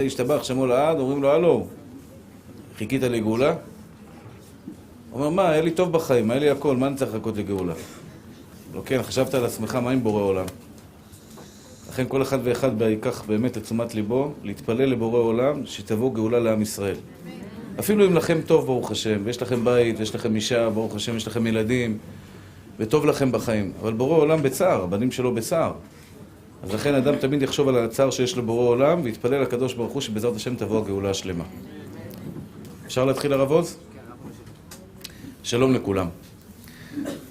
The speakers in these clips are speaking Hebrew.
השתבח שמו לעד, אומרים לו, הלו, חיכית לגאולה? הוא אומר, מה, היה לי טוב בחיים, היה לי הכל, מה אני צריך לחכות לגאולה? לא, כן, חשבת על עצמך, מה עם בורא עולם? לכן כל אחד ואחד ייקח באמת לתשומת ליבו, להתפלל לבורא עולם, שתבוא גאולה לעם ישראל. אפילו אם לכם טוב, ברוך השם, ויש לכם בית, ויש לכם אישה, ברוך השם, יש לכם ילדים, וטוב לכם בחיים. אבל בורא עולם בצער, הבנים שלו בצער. אז לכן אדם תמיד יחשוב על הצער שיש לבורא עולם, ויתפלל לקדוש ברוך הוא שבעזרת השם תבוא הגאולה השלמה. אפשר להתחיל הרב עוז? שלום לכולם.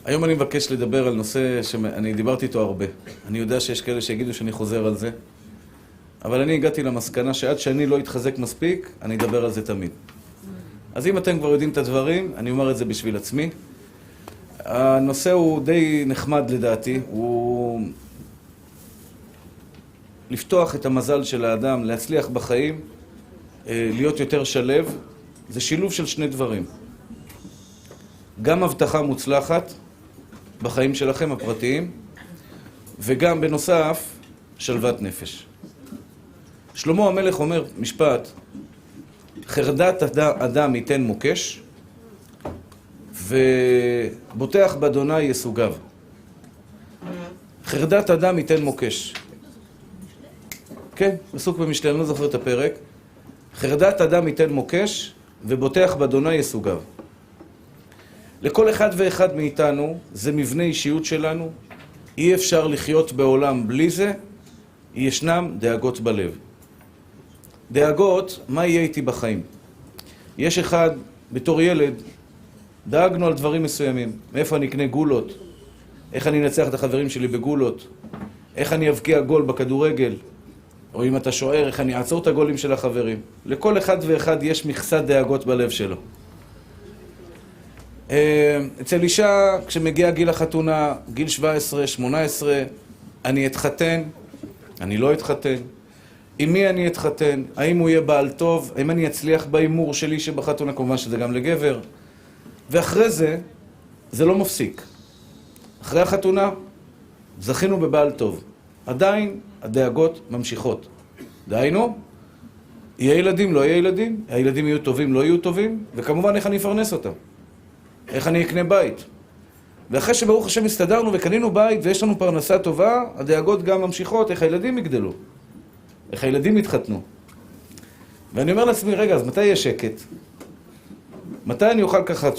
היום אני מבקש לדבר על נושא שאני דיברתי איתו הרבה. אני יודע שיש כאלה שיגידו שאני חוזר על זה, אבל אני הגעתי למסקנה שעד שאני לא אתחזק מספיק, אני אדבר על זה תמיד. אז אם אתם כבר יודעים את הדברים, אני אומר את זה בשביל עצמי. הנושא הוא די נחמד לדעתי, הוא לפתוח את המזל של האדם, להצליח בחיים, להיות יותר שלב. זה שילוב של שני דברים. גם הבטחה מוצלחת בחיים שלכם הפרטיים, וגם בנוסף שלוות נפש. שלמה המלך אומר משפט, חרדת אדם ייתן מוקש, ובוטח באדוני יסוגיו. חרדת אדם ייתן מוקש. כן, פסוק במשלי, אני לא זוכר את הפרק. חרדת אדם ייתן מוקש, ובוטח באדוני יסוגיו. לכל אחד ואחד מאיתנו, זה מבנה אישיות שלנו, אי אפשר לחיות בעולם בלי זה, ישנם דאגות בלב. דאגות, מה יהיה איתי בחיים? יש אחד, בתור ילד, דאגנו על דברים מסוימים. מאיפה אני אקנה גולות? איך אני אנצח את החברים שלי בגולות? איך אני אבקיע גול בכדורגל? או אם אתה שוער, איך אני אעצור את הגולים של החברים? לכל אחד ואחד יש מכסת דאגות בלב שלו. אצל אישה, כשמגיע גיל החתונה, גיל 17, 18, אני אתחתן, אני לא אתחתן. עם מי אני אתחתן? האם הוא יהיה בעל טוב? האם אני אצליח באימור שלי שבחתונה? כמובן שזה גם לגבר. ואחרי זה, זה לא מפסיק. אחרי החתונה, זכינו בבעל טוב. עדיין הדאגות ממשיכות. דהיינו, יהיה ילדים, לא יהיה ילדים, הילדים יהיו טובים, לא יהיו טובים, וכמובן איך אני אפרנס אותם. איך אני אקנה בית. ואחרי שברוך השם הסתדרנו וקנינו בית ויש לנו פרנסה טובה, הדאגות גם ממשיכות, איך הילדים יגדלו, איך הילדים יתחתנו. ואני אומר לעצמי, רגע, אז מתי יהיה שקט? מתי אני אוכל ככה,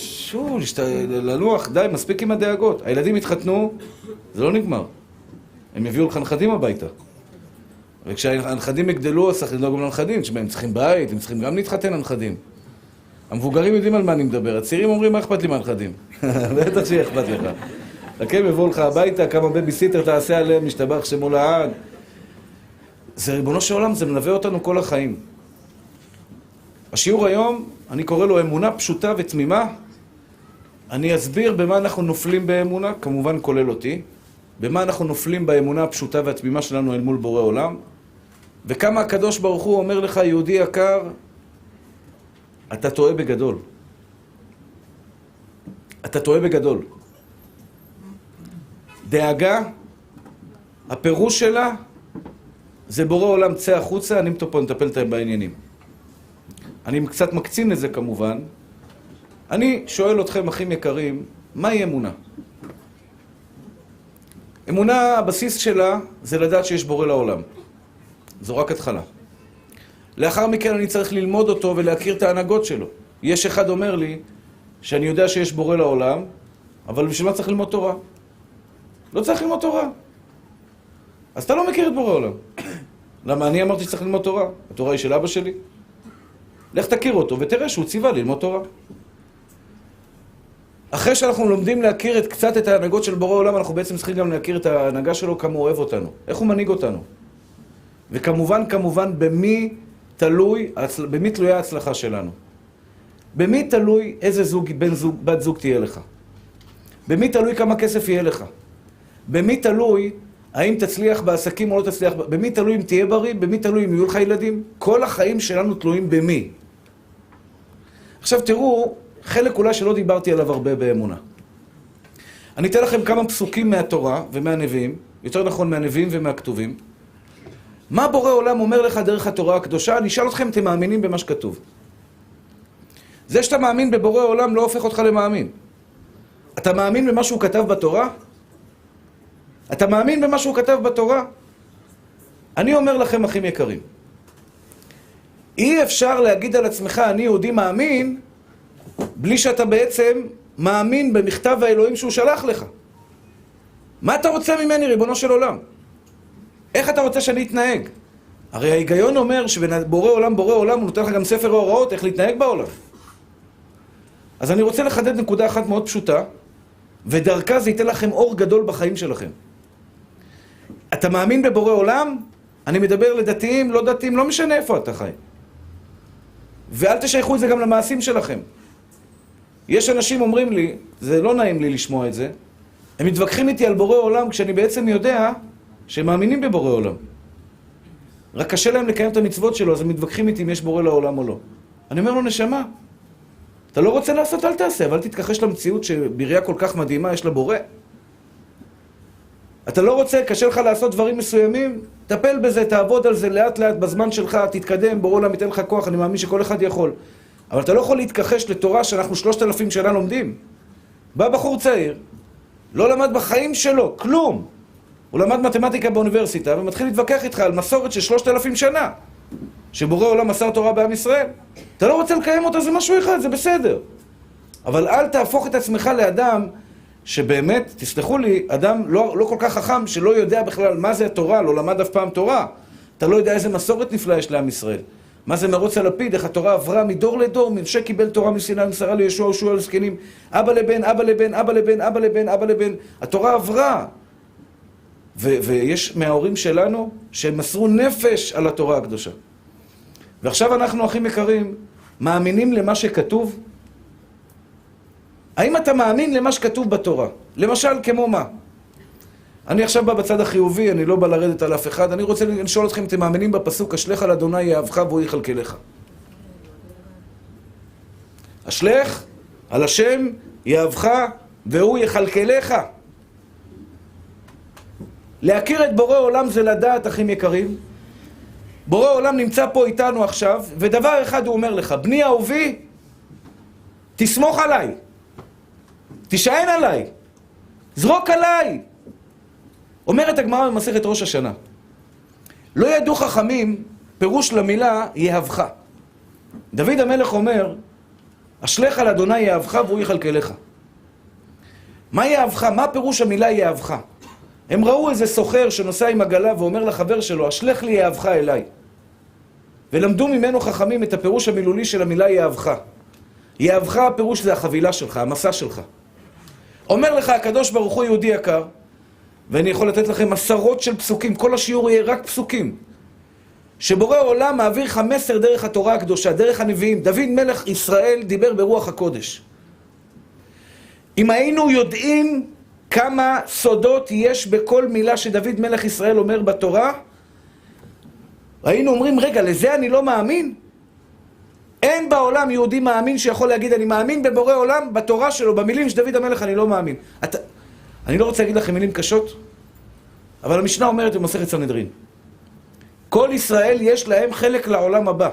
ללוח, די, מספיק עם הדאגות. הילדים יתחתנו, זה לא נגמר. הם יביאו לך נכדים הביתה. וכשהנכדים יגדלו, אז צריך לדאוג גם לנכדים, הם צריכים בית, הם צריכים גם להתחתן הנכדים. המבוגרים יודעים על מה אני מדבר, הצעירים אומרים, מה אכפת לי מהנכדים? בטח שיהיה אכפת לך. לכם יבואו לך הביתה, כמה בייביסיטר תעשה עליהם, משתבח שמו לעד. זה ריבונו של עולם, זה מלווה אותנו כל החיים. השיעור היום, אני קורא לו אמונה פשוטה ותמימה. אני אסביר במה אנחנו נופלים באמונה, כמובן כולל אותי. במה אנחנו נופלים באמונה הפשוטה והתמימה שלנו אל מול בורא עולם. וכמה הקדוש ברוך הוא אומר לך, יהודי יקר, אתה טועה בגדול. אתה טועה בגדול. דאגה, הפירוש שלה, זה בורא עולם צא החוצה, אני פה נטפל בעניינים. אני קצת מקצין לזה כמובן. אני שואל אתכם, אחים יקרים, מהי אמונה? אמונה, הבסיס שלה זה לדעת שיש בורא לעולם. זו רק התחלה. לאחר מכן אני צריך ללמוד אותו ולהכיר את ההנהגות שלו. יש אחד אומר לי שאני יודע שיש בורא לעולם, אבל בשביל מה צריך ללמוד תורה? לא צריך ללמוד תורה. אז אתה לא מכיר את בורא העולם. למה? אני אמרתי שצריך ללמוד תורה. התורה היא של אבא שלי. לך תכיר אותו ותראה שהוא ציווה ללמוד תורה. אחרי שאנחנו לומדים להכיר קצת את ההנהגות של בורא העולם, אנחנו בעצם צריכים גם להכיר את ההנהגה שלו, כמה הוא אוהב אותנו. איך הוא מנהיג אותנו. וכמובן, במי תלויה ההצלחה שלנו. במי תלוי איזה בת זוג תהיה לך. במי תלוי כמה כסף יהיה לך. במי תלוי האם תצליח בעסקים או לא תצליח. במי תלוי אם תהיה בריא, במי תלוי אם יהיו לך ילדים. כל החיים שלנו תלויים במי. עכשיו תראו, חלק אולי שלא דיברתי עליו הרבה באמונה. אני אתן לכם כמה פסוקים מהתורה ומהנביאים, יותר נכון מהנביאים ומהכתובים, מה בורא עולם אומר לך דרך התורה הקדושה? אני אשאל אתכם, אתם מאמינים במה שכתוב. זה שאתה מאמין בבורא עולם לא הופך אותך למאמין. אתה מאמין במה שהוא כתב בתורה? אתה מאמין במה שהוא כתב בתורה? אני אומר לכם, אחים יקרים, אי אפשר להגיד על עצמך, אני יהודי מאמין, בלי שאתה בעצם מאמין במכתב האלוהים שהוא שלח לך. מה אתה רוצה ממני, ריבונו של עולם? איך אתה רוצה שאני אתנהג? הרי ההיגיון אומר שבורא עולם, הוא נותן לך גם ספר ההוראות איך להתנהג בעולם. אז אני רוצה לחדד נקודה אחת מאוד פשוטה, ודרכה זה ייתן לכם אור גדול בחיים שלכם. אתה מאמין בבורא עולם? אני מדבר לדתיים, לא דתיים, לא משנה איפה אתה חי. ואל תשייכו את זה גם למעשים שלכם. יש אנשים אומרים לי, זה לא נעים לי לשמוע את זה, הם מתווכחים איתי על בורא עולם כשאני בעצם יודע שהם מאמינים בבורא עולם. רק קשה להם לקיים את המצוות שלו, אז הם מתווכחים איתי אם יש בורא לעולם או לא. אני אומר לו, נשמה, אתה לא רוצה לעשות, אל תעשה, אבל תתכחש למציאות שבריאה כל כך מדהימה יש לה בורא. אתה לא רוצה, קשה לך לעשות דברים מסוימים, טפל בזה, תעבוד על זה לאט לאט בזמן שלך, תתקדם, בורא עולם ייתן לך כוח, אני מאמין שכל אחד יכול. אבל אתה לא יכול להתכחש לתורה שאנחנו 3,000 שנה לומדים. בא בחור צעיר, לא למד בחיים שלו, כלום. הוא למד מתמטיקה באוניברסיטה ומתחיל להתווכח איתך על מסורת של 3,000 שנה, שבורא עולם מסר תורה בעם ישראל. אתה לא רוצה לקיים אותה, זה משהו אחד, זה בסדר. אבל אל תהפוך את עצמך לאדם שבאמת, תסלחו לי, אדם לא כל כך חכם שלא יודע בכלל מה זה התורה, לא למד אף פעם תורה. אתה לא יודע איזה מסורת נפלאה יש לעם ישראל. מה זה מרוץ הלפיד, איך התורה עברה מדור לדור, משה קיבל תורה מסיני, מסרה לישוע, יהושע לזקנים, אבא לבן, אבא לבן, אבא לבן, אבא לבן, אבא לבן. התורה עברה. ויש מההורים שלנו שהם מסרו נפש על התורה הקדושה. ועכשיו אנחנו, אחים יקרים, מאמינים למה שכתוב? האם אתה מאמין למה שכתוב בתורה? למשל, כמו מה? אני עכשיו בא בצד החיובי, אני לא בא לרדת על אף אחד, אני רוצה לשאול אתכם, אתם מאמינים בפסוק, אשלך על אדוני יאהבך והוא יכלכלך. אשלך על השם יאהבך והוא יכלכלך. להכיר את בורא עולם זה לדעת, אחים יקרים. בורא עולם נמצא פה איתנו עכשיו, ודבר אחד הוא אומר לך, בני אהובי, תסמוך עליי, תישען עליי, זרוק עליי. אומרת הגמרא במסכת ראש השנה, לא ידעו חכמים פירוש למילה יאהבך. דוד המלך אומר, אשלך על אדוני יאהבך והוא יכלכלך. מה יאהבך? מה פירוש המילה יאהבך? הם ראו איזה סוחר שנוסע עם עגלה ואומר לחבר שלו, אשלך לי יאהבך אליי. ולמדו ממנו חכמים את הפירוש המילולי של המילה יאהבך. יאהבך הפירוש זה החבילה שלך, המסע שלך. אומר לך הקדוש ברוך הוא יהודי יקר, ואני יכול לתת לכם עשרות של פסוקים, כל השיעור יהיה רק פסוקים, שבורא עולם מעביר לך מסר דרך התורה הקדושה, דרך הנביאים. דוד מלך ישראל דיבר ברוח הקודש. אם היינו יודעים כמה סודות יש בכל מילה שדוד מלך ישראל אומר בתורה, היינו אומרים, רגע, לזה אני לא מאמין? אין בעולם יהודי מאמין שיכול להגיד, אני מאמין בבורא עולם, בתורה שלו, במילים של דוד המלך אני לא מאמין. אני לא רוצה להגיד לכם מילים קשות, אבל המשנה אומרת במסכת סנהדרין, כל ישראל יש להם חלק לעולם הבא,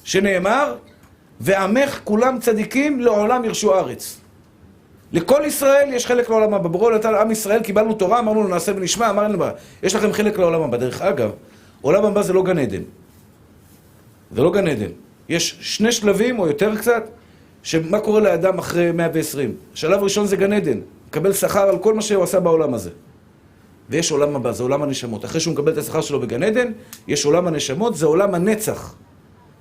שנאמר, ועמך כולם צדיקים לעולם ירשו ארץ. לכל ישראל יש חלק לעולם הבא. בורא עולם עם ישראל, קיבלנו תורה, אמרנו לו נעשה ונשמע, אמרנו לו, יש לכם חלק לעולם הבא. דרך אגב, עולם הבא זה לא גן עדן. זה לא גן עדן. יש שני שלבים או יותר קצת, שמה קורה לאדם אחרי 120. שלב ראשון זה גן עדן, מקבל שכר על כל מה שהוא עשה בעולם הזה. ויש עולם הבא, זה עולם הנשמות. אחרי שהוא מקבל את השכר שלו בגן עדן, יש עולם הנשמות, זה עולם הנצח.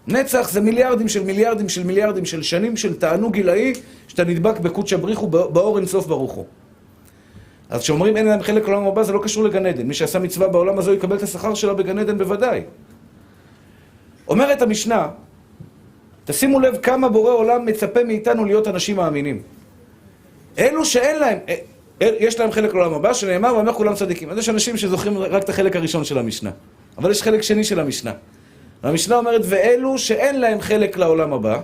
נצח זה מיליארדים של מיליארדים של מיליארדים של שנים של תענוג גילאי, שאתה נדבק בקודש הבריחו באור אינסוף ברוך הוא. אז כשאומרים אין להם חלק לעולם הבא, זה לא קשור לגן עדן. מי שעשה מצווה בעולם הזה, הוא יקבל את השכר שלה בגן עדן בוודאי. אומרת המשנה, תשימו לב כמה בורא עולם מצפה מאיתנו להיות אנשים מאמינים. אלו שאין להם, יש להם חלק לעולם הבא, שנאמר, ואומר כולם צדיקים. אז יש אנשים שזוכרים רק את החלק הראשון של המשנה. אבל יש חלק שני של המשנה. המשנה אומרת, ואלו שאין להם חלק לעולם הבא,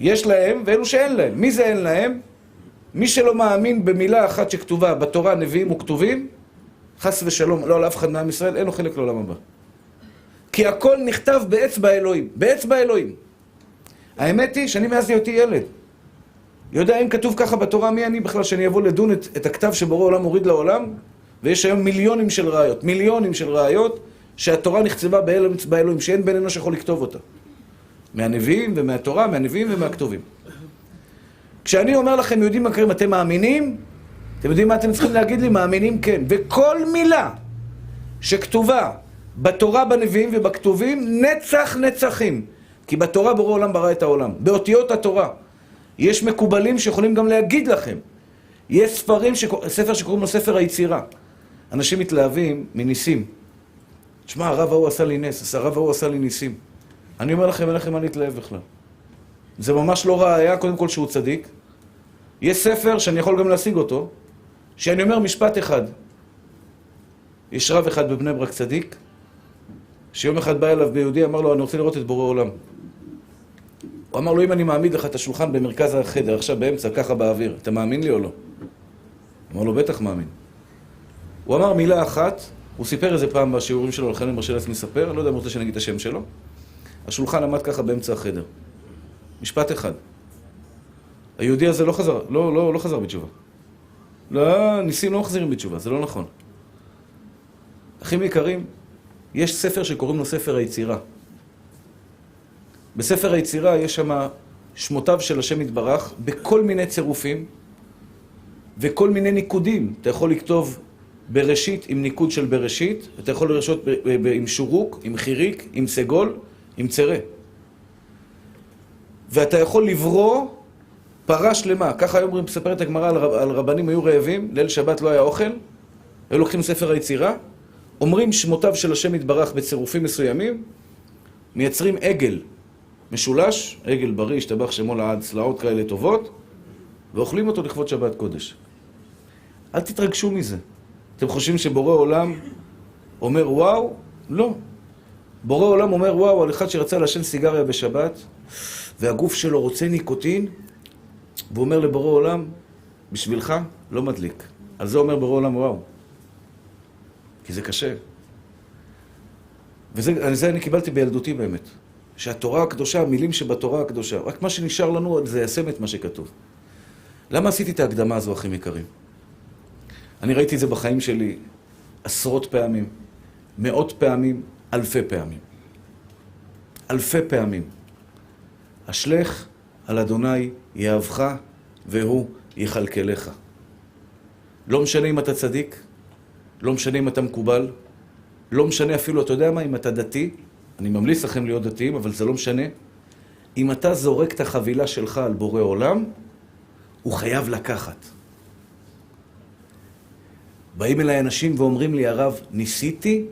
יש להם, ואלו שאין להם. מי זה אין להם? מי שלא מאמין במילה אחת שכתובה בתורה, נביאים וכתובים, חס ושלום, לא לאף אחד מעם ישראל, אין לו חלק לעולם הבא. כי הכל נכתב באצבע אלוהים, באצבע אלוהים. האמת היא שאני מאז היותי ילד. יודע אם כתוב ככה בתורה, מי אני בכלל שאני אבוא לדון את הכתב שבורא עולם מוריד לעולם? ויש היום מיליונים של ראיות, שהתורה נחצבה באצבע אלוהים, שאין בן אנוש יכול לכתוב אותה. מהנביאים ומהתורה, מהנביאים ומהכתובים. כשאני אומר לכם, יהודים מכירים, אתם מאמינים? אתם יודעים מה אתם צריכים להגיד לי? מאמינים כן. וכל מילה שכתובה בתורה, בנביאים ובכתובים, נצח נצחים. כי בתורה בורא עולם ברא את העולם. באותיות התורה. יש מקובלים שיכולים גם להגיד לכם. יש ספר שקוראים לו ספר היצירה. אנשים מתלהבים מניסים. תשמע, הרב ההוא עשה לי נס, הרב ההוא עשה לי ניסים. אני אומר לכם, אין לכם מה להתלהב בכלל. זה ממש לא ראיה, קודם כל שהוא צדיק. יש ספר שאני יכול גם להשיג אותו, שאני אומר משפט אחד. יש רב אחד בבני ברק צדיק, שיום אחד בא אליו ביהודי, אמר לו, אני רוצה לראות את בורא עולם. הוא אמר לו, אם אני מעמיד לך את השולחן במרכז החדר, עכשיו באמצע, ככה באוויר, אתה מאמין לי או לא? אמר לו, בטח מאמין. הוא אמר מילה אחת, הוא סיפר איזה פעם בשיעורים שלו, לכן אני מרשה לעצמי לספר, אני לא יודע אם רוצה שאני אגיד את השם שלו. השולחן עמד ככה באמצע החדר. משפט אחד. היהודי הזה לא חזר בתשובה. לא, ניסים לא מחזירים בתשובה, זה לא נכון. אחים יקרים, יש ספר שקוראים לו ספר היצירה. בספר היצירה יש שם שמותיו של השם יתברך בכל מיני צירופים וכל מיני ניקודים. אתה יכול לכתוב בראשית עם ניקוד של בראשית, אתה יכול לרשות עם שורוק, עם חיריק, עם סגול, עם צרה. ואתה יכול לברוא פרה שלמה. ככה היום מספרת הגמרא על רבנים היו רעבים, ליל שבת לא היה אוכל, היו לוקחים ספר היצירה, אומרים שמותיו של השם יתברך בצירופים מסוימים, מייצרים עגל משולש, עגל בריא, השתבח שמו לעד, צלעות כאלה טובות, ואוכלים אותו לכבוד שבת קודש. אל תתרגשו מזה. אתם חושבים שבורא עולם אומר וואו? לא. בורא עולם אומר וואו על אחד שרצה לעשן סיגריה בשבת, והגוף שלו רוצה ניקוטין, והוא אומר לבורא עולם, בשבילך לא מדליק. על זה אומר בורא עולם וואו. כי זה קשה. וזה אני קיבלתי בילדותי באמת. שהתורה הקדושה, המילים שבתורה הקדושה, רק מה שנשאר לנו זה ישם את מה שכתוב. למה עשיתי את ההקדמה הזו, אחים יקרים? אני ראיתי את זה בחיים שלי עשרות פעמים, מאות פעמים, אלפי פעמים. אלפי פעמים. אשלך על אדוני יאהבך והוא יכלכלך. לא משנה אם אתה צדיק, לא משנה אם אתה מקובל, לא משנה אפילו, אתה יודע מה, אם אתה דתי, אני ממליץ לכם להיות דתיים, אבל זה לא משנה. אם אתה זורק את החבילה שלך על בורא עולם, הוא חייב לקחת. באים אליי אנשים ואומרים לי, הרב, ניסיתי,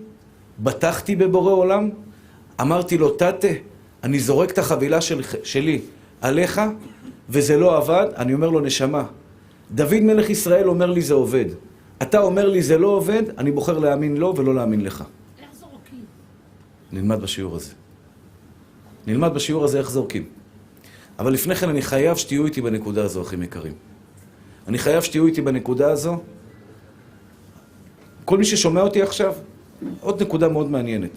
בטחתי בבורא עולם, אמרתי לו, תתה, אני זורק את החבילה שלי עליך, וזה לא עבד. אני אומר לו, נשמה, דוד מלך ישראל אומר לי, זה עובד. אתה אומר לי, זה לא עובד, אני בוחר להאמין לו ולא להאמין לך. איך זורקים? נלמד בשיעור הזה. נלמד בשיעור הזה איך זורקים. אבל לפני כן אני חייב שתהיו איתי בנקודה הזו, אחים יקרים. אני חייב שתהיו איתי בנקודה הזו. כל מי ששומע אותי עכשיו, עוד נקודה מאוד מעניינת.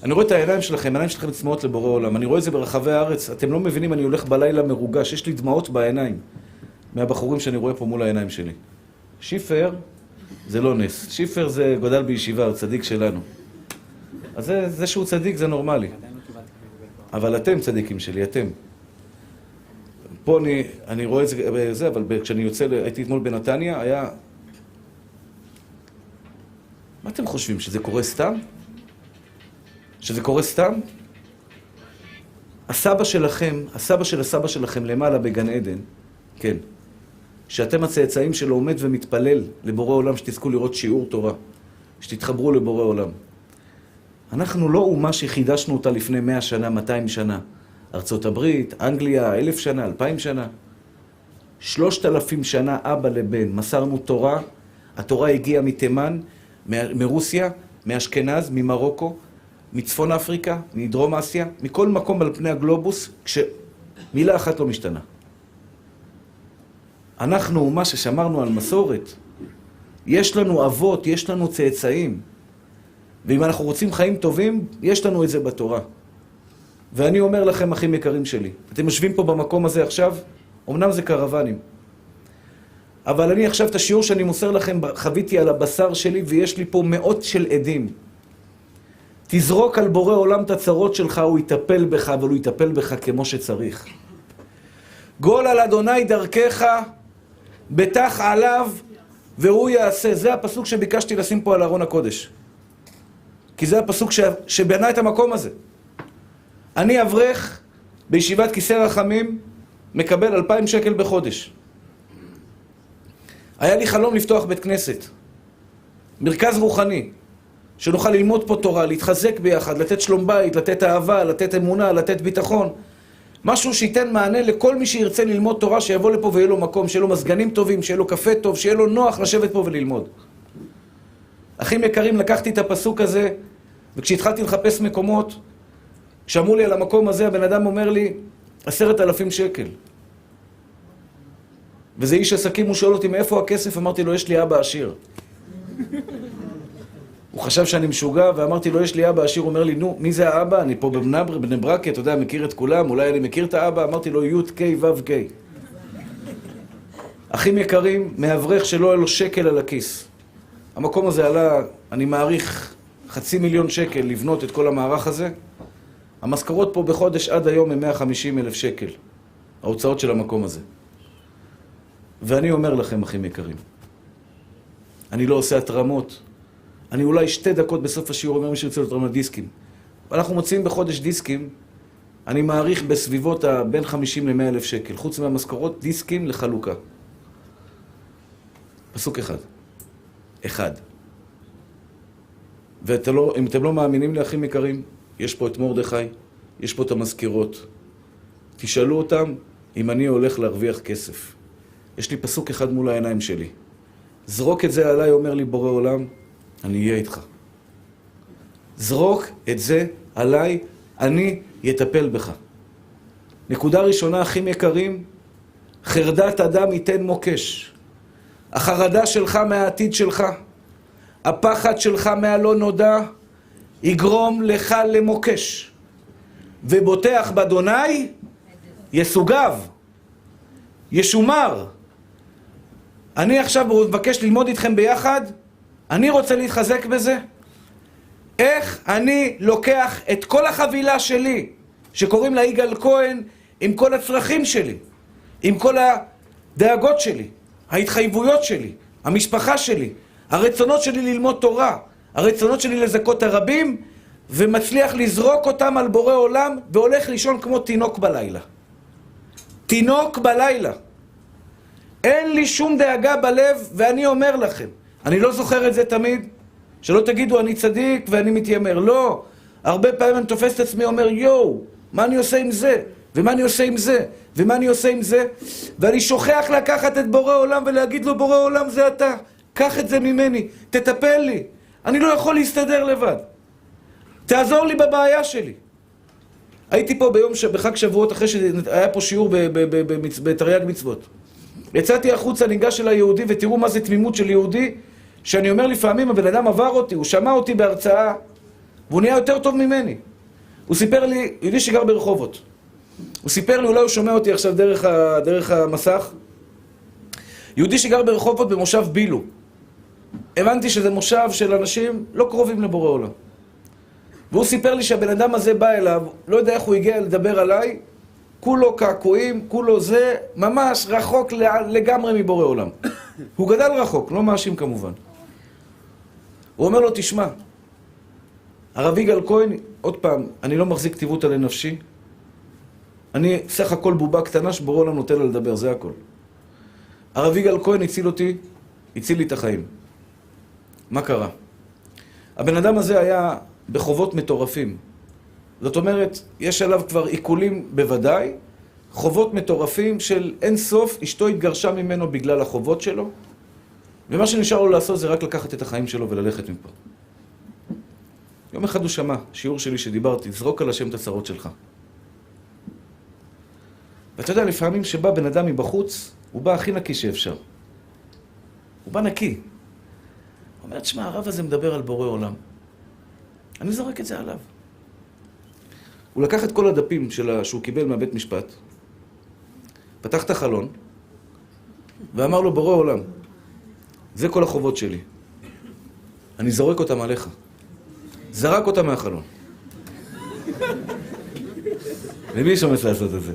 אני רואה את העיניים שלכם נצמאות לבורא עולם. אני רואה את זה ברחבי הארץ. אתם לא מבינים, אני הולך בלילה מרוגש. יש לי דמעות בעיניים מהבחורים שאני רואה פה מול העיניים שלי. שיפר זה לא נס. שיפר זה גדל בישיבה, הוא צדיק שלנו. אז זה שהוא צדיק זה נורמלי. אבל אתם צדיקים שלי, אתם. פה אני רואה את זה, אבל כשאני יוצא, הייתי אתמול בנתניה, היה... מה אתם חושבים? שזה קורה סתם? שזה קורה סתם? הסבא שלכם, הסבא של הסבא שלכם למעלה בגן עדן, כן, שאתם הצאצאים שלו עומד ומתפלל לבורא עולם שתזכו לראות שיעור תורה, שתתחברו לבורא עולם. אנחנו לא אומה שחידשנו אותה לפני 100 שנה, 200 שנה. ארצות הברית, אנגליה, 1000 שנה, 2000 שנה. 3000 שנה אבא לבן, מסרנו תורה. התורה הגיעה מתימן, מרוסיה, מאשכנז, ממרוקו, מצפון אפריקה, מדרום אסיה, מכל מקום על פני הגלובוס, כשמילה אחת לא משתנה. אנחנו אומה ששמרנו על מסורת. יש לנו אבות, יש לנו צאצאים. ואם אנחנו רוצים חיים טובים, יש לנו את זה בתורה. ואני אומר לכם, אחים יקרים שלי, אתם יושבים פה במקום הזה עכשיו, אמנם זה קרוונים. אבל אני עכשיו את השיעור שאני מוסר לכם, חוויתי על הבשר שלי, ויש לי פה מאות של עדים. תזרוק על בורא עולם את הצרות שלך, הוא יטפל בך, אבל הוא יטפל בך כמו שצריך. גול על אדוני דרכך, בטח עליו, והוא יעשה. זה הפסוק שביקשתי לשים פה על ארון הקודש. כי זה הפסוק שבנה את המקום הזה. אני אברך בישיבת כיסא רחמים, מקבל 2,000 שקל בחודש. היה לי חלום לפתוח בית כנסת, מרכז רוחני, שנוכל ללמוד פה תורה, להתחזק ביחד, לתת שלום בית, לתת אהבה, לתת אמונה, לתת ביטחון. משהו שייתן מענה לכל מי שירצה ללמוד תורה, שיבוא לפה ויהיה לו מקום, שיהיה לו מזגנים טובים, שיהיה לו קפה טוב, שיהיה לו נוח לשבת פה וללמוד. אחים יקרים, לקחתי את הפסוק הזה, וכשהתחלתי לחפש מקומות, כשאמרו לי על המקום הזה, הבן אדם אומר לי, 10,000 שקל. וזה איש עסקים, הוא שואל אותי, מאיפה הכסף? אמרתי לו, יש לי אבא עשיר. הוא חשב שאני משוגע, ואמרתי לו, יש לי אבא עשיר. הוא אומר לי, נו, מי זה האבא? אני פה בבני ברק, אתה יודע, מכיר את כולם, אולי אני מכיר את האבא. אמרתי לו, י' ק' ו' ק'. אחים יקרים, מאברך שלא היה לו שקל על הכיס. המקום הזה עלה, אני מעריך, 500,000 שקל לבנות את כל המערך הזה. המשכורות פה בחודש עד היום הם 150,000 שקל. ההוצאות של המקום הזה. ואני אומר לכם, אחים יקרים, אני לא עושה התרמות. אני אולי 2 דקות בסוף השיעור אומר מי שרצה לתרום דיסקים. אנחנו מוצאים בחודש דיסקים, אני מעריך בסביבות בין 50 ל-100,000 שקל. חוץ מהמשכורות, דיסקים לחלוקה. פסוק אחד. ואם אתם לא מאמינים לי, אחים יקרים, יש פה את מרדכי, יש פה את המזכירות. תשאלו אותם אם אני הולך להרוויח כסף. יש לי פסוק אחד מול העיניים שלי. זרוק את זה עליי, אומר לי בורא עולם, אני אהיה איתך. זרוק את זה עליי, אני יטפל בך. נקודה ראשונה, אחים יקרים, חרדת אדם ייתן מוקש. החרדה שלך מהעתיד שלך, הפחד שלך מהלא נודע, יגרום לך למוקש. ובוטח באדוני, יסוגב, ישומר. אני עכשיו מבקש ללמוד איתכם ביחד, אני רוצה להתחזק בזה. איך אני לוקח את כל החבילה שלי, שקוראים לה יגאל כהן, עם כל הצרכים שלי, עם כל הדאגות שלי, ההתחייבויות שלי, המשפחה שלי, הרצונות שלי ללמוד תורה, הרצונות שלי לזכות הרבים, ומצליח לזרוק אותם על בורא עולם, והולך לישון כמו תינוק בלילה. תינוק בלילה. אין לי שום דאגה בלב, ואני אומר לכם, אני לא זוכר את זה תמיד, שלא תגידו אני צדיק ואני מתיימר. לא. הרבה פעמים אני תופס את עצמי, אומר, יואו, מה אני עושה עם זה? ומה אני עושה עם זה? ומה אני עושה עם זה? ואני שוכח לקחת את בורא עולם ולהגיד לו, בורא עולם זה אתה. קח את זה ממני, תטפל לי. אני לא יכול להסתדר לבד. תעזור לי בבעיה שלי. הייתי פה בחג שבועות אחרי שהיה פה שיעור בתרי"ג מצוות. יצאתי החוצה, ניגש אל היהודי, ותראו מה זה תמימות של יהודי, שאני אומר לפעמים, הבן אדם עבר אותי, הוא שמע אותי בהרצאה, והוא נהיה יותר טוב ממני. הוא סיפר לי, יהודי שגר ברחובות, הוא סיפר לי, אולי הוא שומע אותי עכשיו דרך המסך, יהודי שגר ברחובות במושב בילו. הבנתי שזה מושב של אנשים לא קרובים לבורא עולם. והוא סיפר לי שהבן אדם הזה בא אליו, לא יודע איך הוא הגיע לדבר עליי, כולו קעקועים, כולו זה, ממש רחוק לגמרי מבורא עולם. הוא גדל רחוק, לא מאשים כמובן. הוא אומר לו, תשמע, הרב יגאל כהן, עוד פעם, אני לא מחזיק כתיבותא לנפשי, אני סך הכל בובה קטנה שבורא עולם נותן לה לדבר, זה הכל. הרב יגאל כהן הציל לי את החיים. מה קרה? הבן אדם הזה היה בחובות מטורפים. זאת אומרת, יש עליו כבר עיקולים בוודאי, חובות מטורפים של אין סוף, אשתו התגרשה ממנו בגלל החובות שלו, ומה שנשאר לו לעשות זה רק לקחת את החיים שלו וללכת מפה. יום אחד הוא שמע, שיעור שלי שדיברתי, זרוק על השם את הצרות שלך. ואתה יודע, לפעמים שבא בן אדם מבחוץ, הוא בא הכי נקי שאפשר. הוא בא נקי. אומר, תשמע, הרב הזה מדבר על בורא עולם. אני זורק את זה עליו. הוא לקח את כל הדפים שהוא קיבל מהבית משפט, פתח את החלון, ואמר לו, בורא עולם, זה כל החובות שלי. אני זורק אותם עליך. זרק אותם מהחלון. למי יש אומץ לעשות את זה?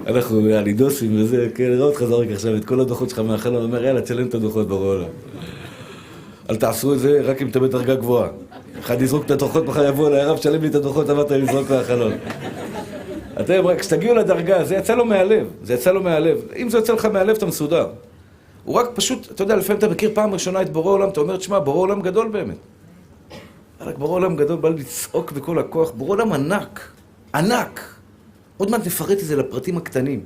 אנחנו הלידוסים וזה, כן, ראה אותך זורק עכשיו את כל הדוחות שלך מהחלון, אומר, יאללה, תשלם את הדוחות בורא עולם. אל תעשו את זה רק אם אתה בדרגה גבוהה. אחד יזרוק את הדוחות, מחר יבוא אליי, הרב, שלם לי את הדוחות, אמרת לי לזרוק מהחלון. אתם, רק כשתגיעו לדרגה, זה יצא לו מהלב, זה יצא לו מהלב. אם זה יוצא לך מהלב, אתה מסודר. הוא רק פשוט, אתה יודע, לפעמים אתה מכיר פעם ראשונה את בורא עולם, אתה אומר, תשמע, בורא עולם גדול באמת. רק בורא עולם גדול בא לצעוק בכל הכוח, בורא עולם ענק, ענק. עוד מעט נפרט את זה לפרטים הקטנים.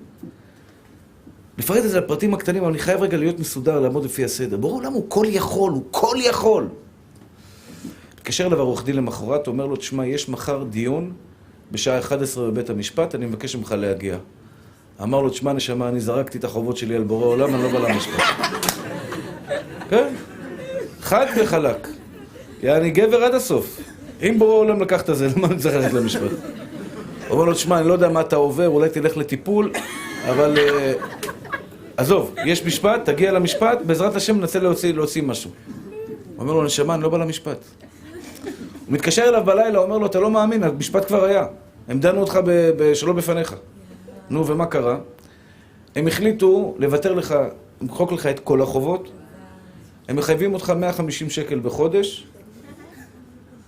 נפרט את זה לפרטים הקטנים, אבל אני חייב רגע להיות מסודר, לעמוד לפי הסדר. בורא עולם הוא כל יכול, הוא כל יכול. התקשר אליו עורך דין למחרת, אומר לו, תשמע, יש מחר דיון בשעה 11 בבית המשפט, אני מבקש ממך להגיע. אמר לו, תשמע, נשמה, אני זרקתי את החובות שלי על בורא עולם, אני לא בא למשפט. כן? חד וחלק. יעני גבר עד הסוף. אם בורא עולם לקחת זה, למה אני צריך ללכת למשפט? הוא אומר לו, תשמע, אני לא יודע מה אתה עובר, אולי תלך לטיפול, אבל עזוב, יש משפט, תגיע למשפט, בעזרת השם ננסה להוציא משהו. הוא אומר לו, נשמה, אני לא בא למשפט. הוא מתקשר אליו בלילה, הוא אומר לו, אתה לא מאמין, המשפט כבר היה. הם דנו אותך שלא בפניך. נו, ומה קרה? הם החליטו לוותר לך, למחוק לך את כל החובות, הם מחייבים אותך 150 שקל בחודש,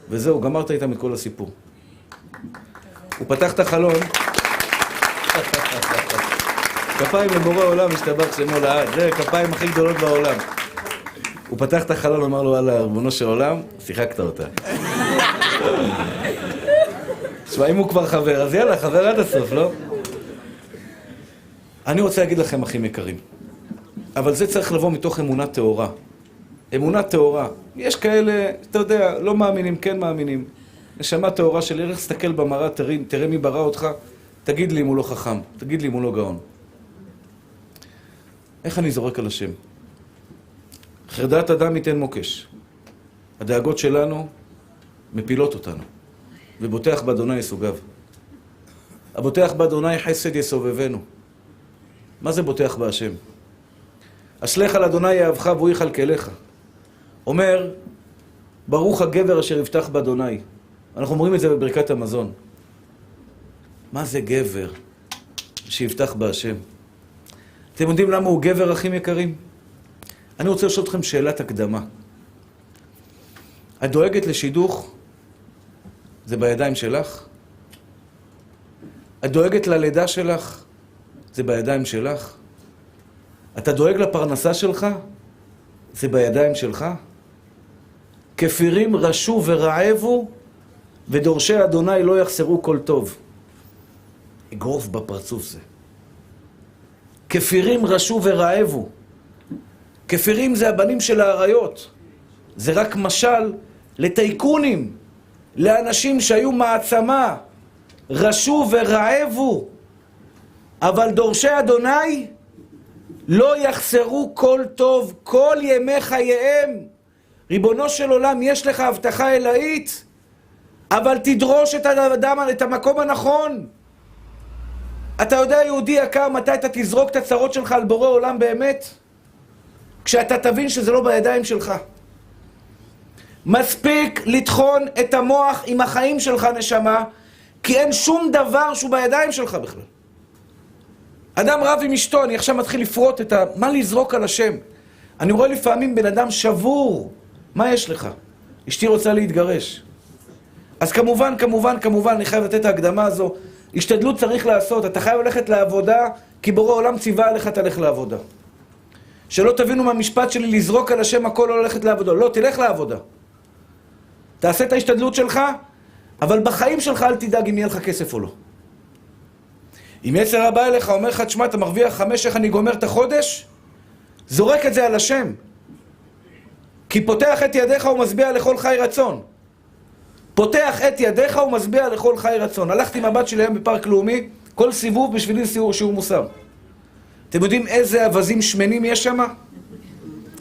וזהו, גמרת איתם את כל הסיפור. הוא פתח את החלון, כפיים לבורא עולם, השתבח שמו לעד, זה כפיים הכי גדולות בעולם. הוא פתח את החלון, אמר לו, וואלה, ריבונו של עולם, שיחקת אותה. תשמע, אם הוא כבר חבר, אז יאללה, חבר עד הסוף, לא? אני רוצה להגיד לכם, אחים יקרים, אבל זה צריך לבוא מתוך אמונה טהורה. אמונה טהורה. יש כאלה, אתה יודע, לא מאמינים, כן מאמינים. נשמה טהורה של ערך, תסתכל במראה, תראה מי ברא אותך, תגיד לי אם הוא לא חכם, תגיד לי אם הוא לא גאון. איך אני זורק על השם? חרדת אדם ייתן מוקש. הדאגות שלנו מפילות אותנו, ובוטח באדוני יסוגיו. הבוטח באדוני חסד יסובבנו. מה זה בוטח בהשם? אשליך על אדוני יאהבך והוא יכלכלך. אומר, ברוך הגבר אשר יבטח באדוני. אנחנו אומרים את זה בברכת המזון. מה זה גבר שיבטח בהשם? אתם יודעים למה הוא גבר, אחים יקרים? אני רוצה לשאול אתכם שאלת הקדמה. את דואגת לשידוך? זה בידיים שלך? את דואגת ללידה שלך? זה בידיים שלך? אתה דואג לפרנסה שלך? זה בידיים שלך? כפירים רשו ורעבו, ודורשי אדוני לא יחסרו כל טוב. אגרוף בפרצוף זה. כפירים רשו ורעבו. כפירים זה הבנים של האריות. זה רק משל לטייקונים, לאנשים שהיו מעצמה, רשו ורעבו. אבל דורשי אדוני לא יחסרו כל טוב, כל ימי חייהם. ריבונו של עולם, יש לך הבטחה אלוהית, אבל תדרוש את האדם, את המקום הנכון. אתה יודע, יהודי יקר, מתי אתה תזרוק את הצרות שלך על בורא עולם באמת? כשאתה תבין שזה לא בידיים שלך. מספיק לטחון את המוח עם החיים שלך, נשמה, כי אין שום דבר שהוא בידיים שלך בכלל. אדם רב עם אשתו, אני עכשיו מתחיל לפרוט מה לזרוק על השם. אני רואה לפעמים בן אדם שבור. מה יש לך? אשתי רוצה להתגרש. אז כמובן, אני חייב לתת את ההקדמה הזו. השתדלות צריך לעשות. אתה חייב ללכת לעבודה, כי בורא עולם ציווה עליך, תלך לעבודה. שלא תבינו מהמשפט שלי לזרוק על השם הכל לא ללכת לעבודה. לא, תלך לעבודה. תעשה את ההשתדלות שלך, אבל בחיים שלך אל תדאג אם יהיה לך כסף או לא. אם יצר הבא אליך, אומר לך, תשמע, אתה מרוויח 5, איך אני גומר את החודש? זורק את זה על השם. כי פותח את ידיך ומשביע לכל חי רצון. פותח את ידיך ומשביע לכל חי רצון. הלכתי עם הבת שלי היום בפארק לאומי, כל סיבוב בשבילי שיעור מוסר. אתם יודעים איזה אבזים שמנים יש שם?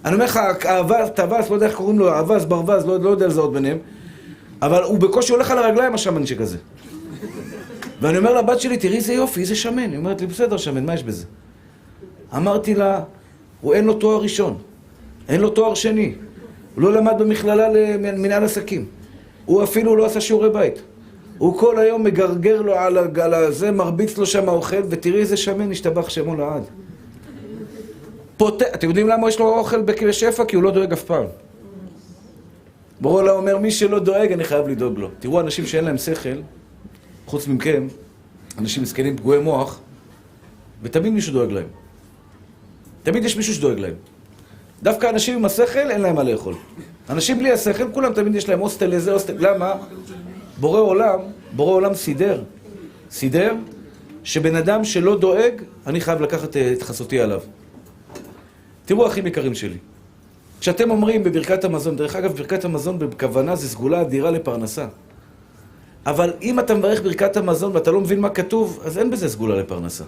אני אומר לך, טווס, לא יודע איך קוראים לו, אבס, ברווז, לא יודע לזהות ביניהם, אבל הוא בקושי הולך על הרגליים, השמנצ'יק הזה. ואני אומר לבת שלי, תראי איזה יופי, איזה שמן. היא אומרת לי, בסדר שמן, מה יש בזה? אמרתי לה, הוא אין לו תואר ראשון, אין לו תואר שני, הוא לא למד במכללה למנהל עסקים, הוא אפילו לא עשה שיעורי בית. הוא כל היום מגרגר לו על הזה, מרביץ לו שם האוכל, ותראי איזה שמן, השתבח שמו לעד. אתם יודעים למה יש לו אוכל בשפע? כי הוא לא דואג אף פעם. בורא עולם אומר, מי שלא דואג, אני חייב לדאוג לו. תראו, אנשים שאין להם שכל, חוץ מכם, אנשים מסכנים פגועי מוח, ותמיד מישהו דואג להם. תמיד יש מישהו שדואג להם. דווקא אנשים עם השכל, אין להם מה לאכול. אנשים בלי השכל, כולם תמיד יש להם הוסטל לזה, הוסטל... למה? בורא עולם סידר, שבן אדם שלא דואג, אני חייב לקחת את חסותי עליו. תראו, אחים יקרים שלי. כשאתם אומרים בברכת המזון, דרך אגב, ברכת המזון בכוונה זה סגולה אדירה לפרנסה. אבל אם אתה מברך ברכת המזון ואתה לא מבין מה כתוב, אז אין בזה סגולה לפרנסה.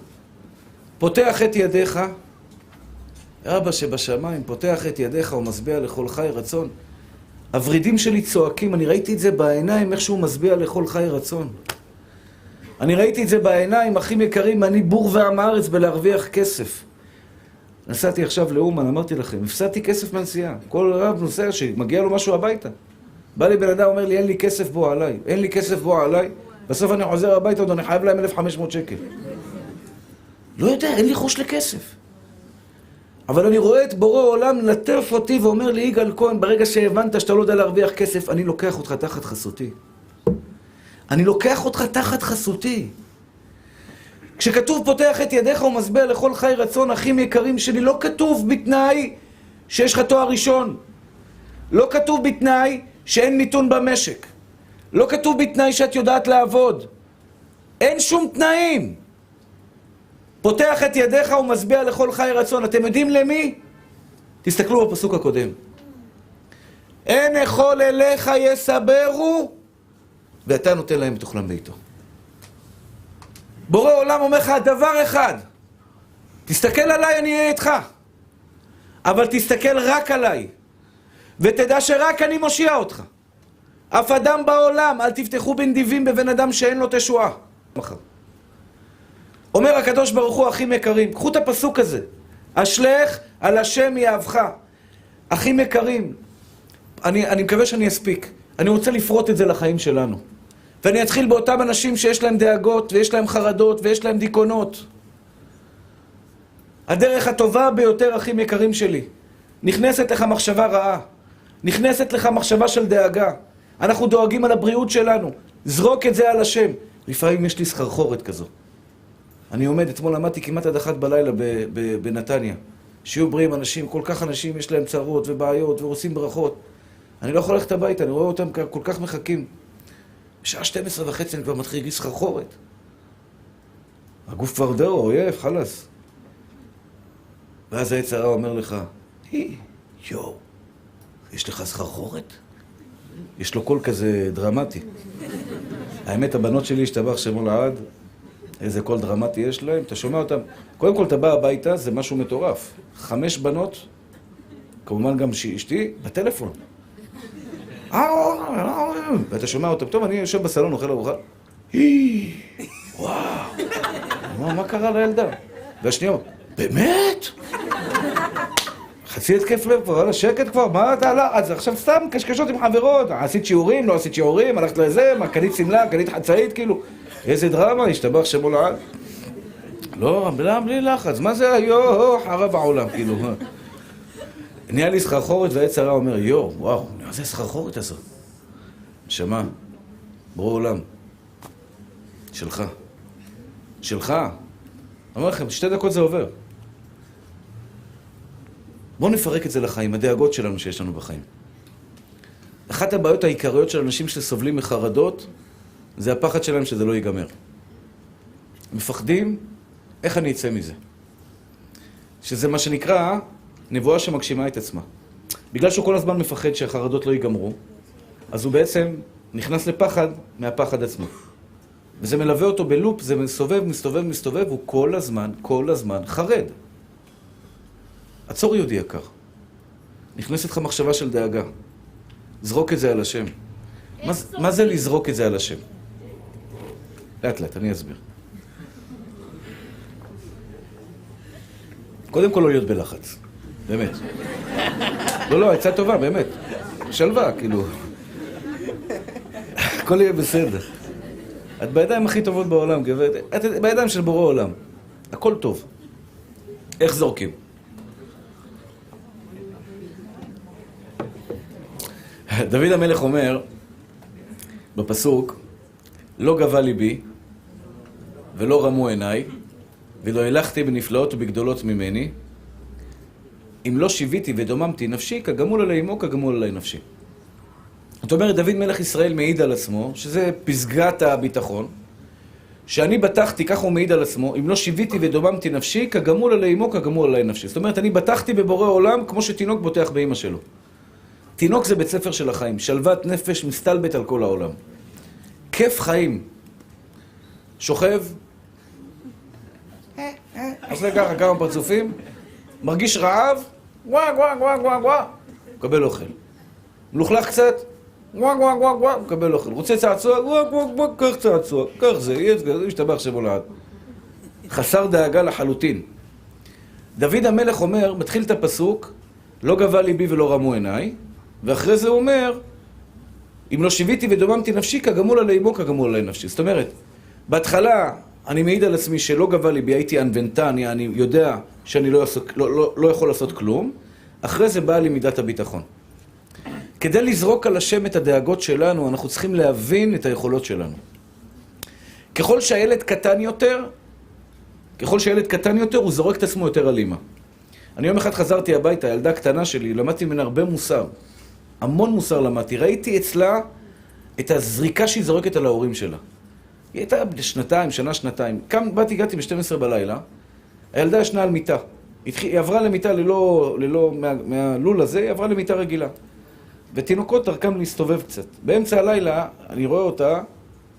פותח את ידיך, אבא שבשמיים, פותח את ידיך ומשביע לכל חי רצון. הורידים שלי צועקים, אני ראיתי את זה בעיניים, איך שהוא משביע לכל חי רצון. אני ראיתי את זה בעיניים, אחים יקרים, אני בור ועם הארץ בלהרוויח כסף. נסעתי עכשיו לאומן, אמרתי לכם, הפסדתי כסף מהנסיעה. כל רב נוסע שמגיע לו משהו הביתה. בא לי בן אדם, אומר לי, אין לי כסף בוא עליי. אין לי כסף בוא עליי. בסוף אני חוזר הביתה, עוד אני חייב להם 1,500 שקל. לא יודע, אין לי חוש לכסף. אבל אני רואה את בורא עולם לטף אותי ואומר לי, יגאל כהן, ברגע שהבנת שאתה לא יודע להרוויח כסף, אני לוקח אותך תחת חסותי. אני לוקח אותך תחת חסותי. כשכתוב פותח את ידיך ומשביע לכל חי רצון, אחים יקרים שלי, לא כתוב בתנאי שיש לך תואר ראשון. לא כתוב בתנאי שאין מיתון במשק. לא כתוב בתנאי שאת יודעת לעבוד. אין שום תנאים. פותח את ידיך ומשביע לכל חי רצון. אתם יודעים למי? תסתכלו בפסוק הקודם. אין אכול אליך יסברו, ואתה נותן להם בתוכלם ביתו. בורא עולם אומר לך דבר אחד, תסתכל עליי, אני אהיה איתך. אבל תסתכל רק עליי, ותדע שרק אני מושיע אותך. אף אדם בעולם, אל תפתחו בנדיבים בבן אדם שאין לו תשועה. אומר הקדוש ברוך הוא, אחים יקרים, קחו את הפסוק הזה. אשלך על השם יאהבך. אחים יקרים, אני מקווה שאני אספיק. אני רוצה לפרוט את זה לחיים שלנו. ואני אתחיל באותם אנשים שיש להם דאגות, ויש להם חרדות, ויש להם דיכאונות. הדרך הטובה ביותר, אחים יקרים שלי, נכנסת לך מחשבה רעה. נכנסת לך מחשבה של דאגה. אנחנו דואגים על הבריאות שלנו. זרוק את זה על השם. לפעמים יש לי סחרחורת כזו. אני עומד, אתמול למדתי כמעט עד 1 בלילה בנתניה. שיהיו בריאים אנשים, כל כך אנשים יש להם צרות ובעיות ועושים ברכות. אני לא יכול ללכת הביתה, אני רואה אותם כל כך מחכים. בשעה 12:30 אני כבר מתחיל להגיש סחרחורת. הגוף כבר דאו, אויב, חלס. ואז היצרה אומר לך, יואו, יש לך סחרחורת? יש לו קול כזה דרמטי. האמת, הבנות שלי השתבח שמו לעד, איזה קול דרמטי יש להם, אתה שומע אותם. קודם כל, אתה בא הביתה, זה משהו מטורף. 5 בנות, כמובן גם אשתי, בטלפון. ואתה שומע אותם, טוב, אני יושב בסלון, אוכל ארוחה. וואו, מה קרה לילדה? והשנייה, באמת? חצי התקף לב כבר, שקט כבר, מה אתה לא? אז עכשיו סתם קשקשות עם חברות, עשית שיעורים, לא עשית שיעורים, הלכת לזה, מה, קנית סמלה, קנית חצאית, כאילו, איזה דרמה, השתבח שמו לעד. לא, בלי לחץ, מה זה היו, חרב העולם, כאילו. נהיה לי סחרחורת והיצרה אומר, וואו, מה זה סחרחורת הזו? נשמה, בורא עולם, שלך. שלך. אומר לכם, 2 דקות זה עובר. בואו נפרק את זה לחיים, הדאגות שלנו שיש לנו בחיים. אחת הבעיות העיקריות של אנשים שסובלים מחרדות, זה הפחד שלהם שזה לא ייגמר. מפחדים, איך אני אצא מזה? שזה מה שנקרא נבואה שמגשימה את עצמה. בגלל שהוא כל הזמן מפחד שהחרדות לא ייגמרו, אז הוא בעצם נכנס לפחד מהפחד עצמו. וזה מלווה אותו בלופ, זה מסתובב, הוא כל הזמן חרד. עצור יהודי יקר. נכנסת לך מחשבה של דאגה. זרוק את זה על השם. מה זה לזרוק את זה על השם? לאט לאט, אני אסביר. קודם כל לא להיות בלחץ. באמת. לא, עצה טובה, באמת. שלווה, כאילו. הכל יהיה בסדר. את בידיים הכי טובות בעולם, גברת. את בידיים של בורא עולם. הכל טוב. איך זורקים? דוד המלך אומר בפסוק, לא גבה ליבי ולא רמו עיניי ולא הלכתי בנפלאות ובגדולות ממני, אם לא שיוויתי ודוממתי נפשי, כגמול עלי אמו, כגמול עלי נפשי. זאת אומרת, דוד מלך ישראל מעיד על עצמו, שזה פסגת הביטחון, שאני בטחתי, ככה הוא מעיד על עצמו, אם לא שיוויתי ודוממתי נפשי, כגמול עלי אמו, כגמול עלי נפשי. זאת אומרת, אני בטחתי בבורא עולם כמו שתינוק בוטח באמא שלו. תינוק זה בית ספר של החיים, שלוות נפש מסתלבט על כל העולם. כיף חיים. שוכב, עושה ככה כמה פרצופים, מרגיש רעב, וואג וואג וואג וואג וואג, מקבל אוכל. מלוכלך קצת, וואג וואג וואג וואג, מקבל אוכל. רוצה צעצוע, וואג וואג וואג, קח צעצוע, קח זה, זה משתבח שבולעד. חסר דאגה לחלוטין. דוד המלך אומר, מתחיל את הפסוק, לא גבה ליבי ולא רמו עיניי, ואחרי זה הוא אומר, אם לא שיוויתי ודוממתי נפשי, כגמול עלי אמו, כגמול עלי נפשי. זאת אומרת, בהתחלה אני מעיד על עצמי שלא גבה ליבי, הייתי אנוונטן, אני יודע שאני לא יכול לעשות כלום, אחרי זה באה לי מידת הביטחון. כדי לזרוק על השם את הדאגות שלנו, אנחנו צריכים להבין את היכולות שלנו. ככל שהילד קטן יותר, הוא זורק את עצמו יותר על אמא. אני יום אחד חזרתי הביתה, ילדה קטנה שלי, למדתי ממנה הרבה מוסר. המון מוסר למדתי. ראיתי אצלה את הזריקה שהיא זורקת על ההורים שלה. היא הייתה שנתיים. הגעתי ב-12 בלילה, הילדה ישנה על מיטה. היא עברה למיטה מהלול הזה, היא עברה למיטה רגילה. ותינוקות דרכם להסתובב קצת. באמצע הלילה, אני רואה אותה,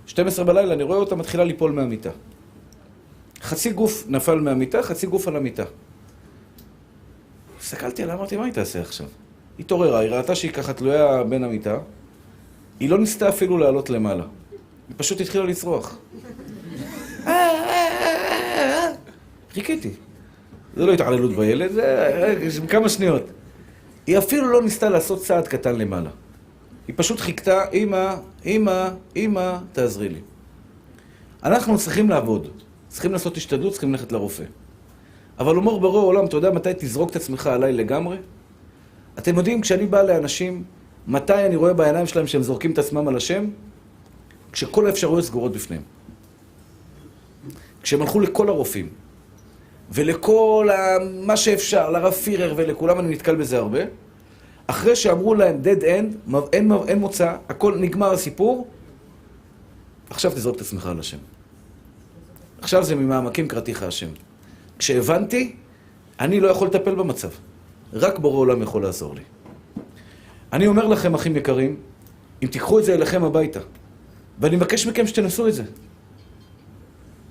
12 בלילה, אני רואה אותה מתחילה ליפול מהמיטה. חצי גוף נפל מהמיטה, חצי גוף על המיטה. הסתכלתי עליה, אמרתי, מה היא תעשה עכשיו? היא תוררה, היא ראתה שהיא ככה תלויה בין המיטה. היא לא ניסתה אפילו לעלות למעלה. היא פשוט התחילה לצרוח. חיכיתי. זה לא התעללות בילד, זה כמה שניות. היא אפילו לא ניסתה לעשות צעד קטן למעלה. היא פשוט חיכתה, אמא, תעזרי לי. אנחנו צריכים לעבוד. צריכים לעשות השתדלות, צריכים ללכת לרופא. אבל אומר ברור עולם, אתה יודע מתי תזרוק את עצמך עליי לגמרי? אתם יודעים, כשאני בא לאנשים, מתי אני רואה בעיניים שלהם שהם זורקים את עצמם על השם? כשכל האפשרויות סגורות בפניהם. כשהם הלכו לכל הרופאים, ולכל מה שאפשר, לרב פירר ולכולם, אני נתקל בזה הרבה, אחרי שאמרו להם dead end, אין מוצא, הכל נגמר הסיפור, עכשיו תזרוק את עצמך על השם. עכשיו זה ממעמקים קראתיך השם. כשהבנתי, אני לא יכול לטפל במצב. רק בורא עולם יכול לעזור לי. אני אומר לכם, אחים יקרים, אם תיקחו את זה אליכם הביתה, ואני מבקש מכם שתנסו את זה.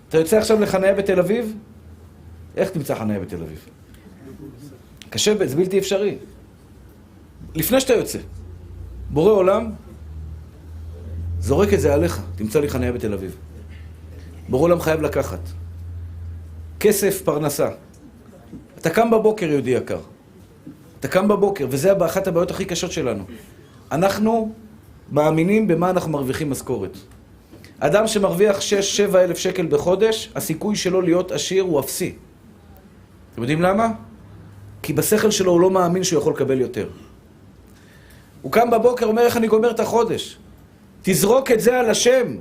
אתה יוצא עכשיו לחניה בתל אביב? איך תמצא חניה בתל אביב? קשה, זה בלתי אפשרי. לפני שאתה יוצא, בורא עולם, זורק את זה עליך, תמצא לי חניה בתל אביב. בורא עולם חייב לקחת. כסף, פרנסה. אתה קם בבוקר, יהודי יקר. אתה קם בבוקר, וזה אחת הבעיות הכי קשות שלנו. אנחנו מאמינים במה אנחנו מרוויחים משכורת. אדם שמרוויח 6-7 אלף שקל בחודש, הסיכוי שלו להיות עשיר הוא אפסי. אתם יודעים למה? כי בשכל שלו הוא לא מאמין שהוא יכול לקבל יותר. הוא קם בבוקר, אומר איך אני גומר את החודש. תזרוק את זה על השם.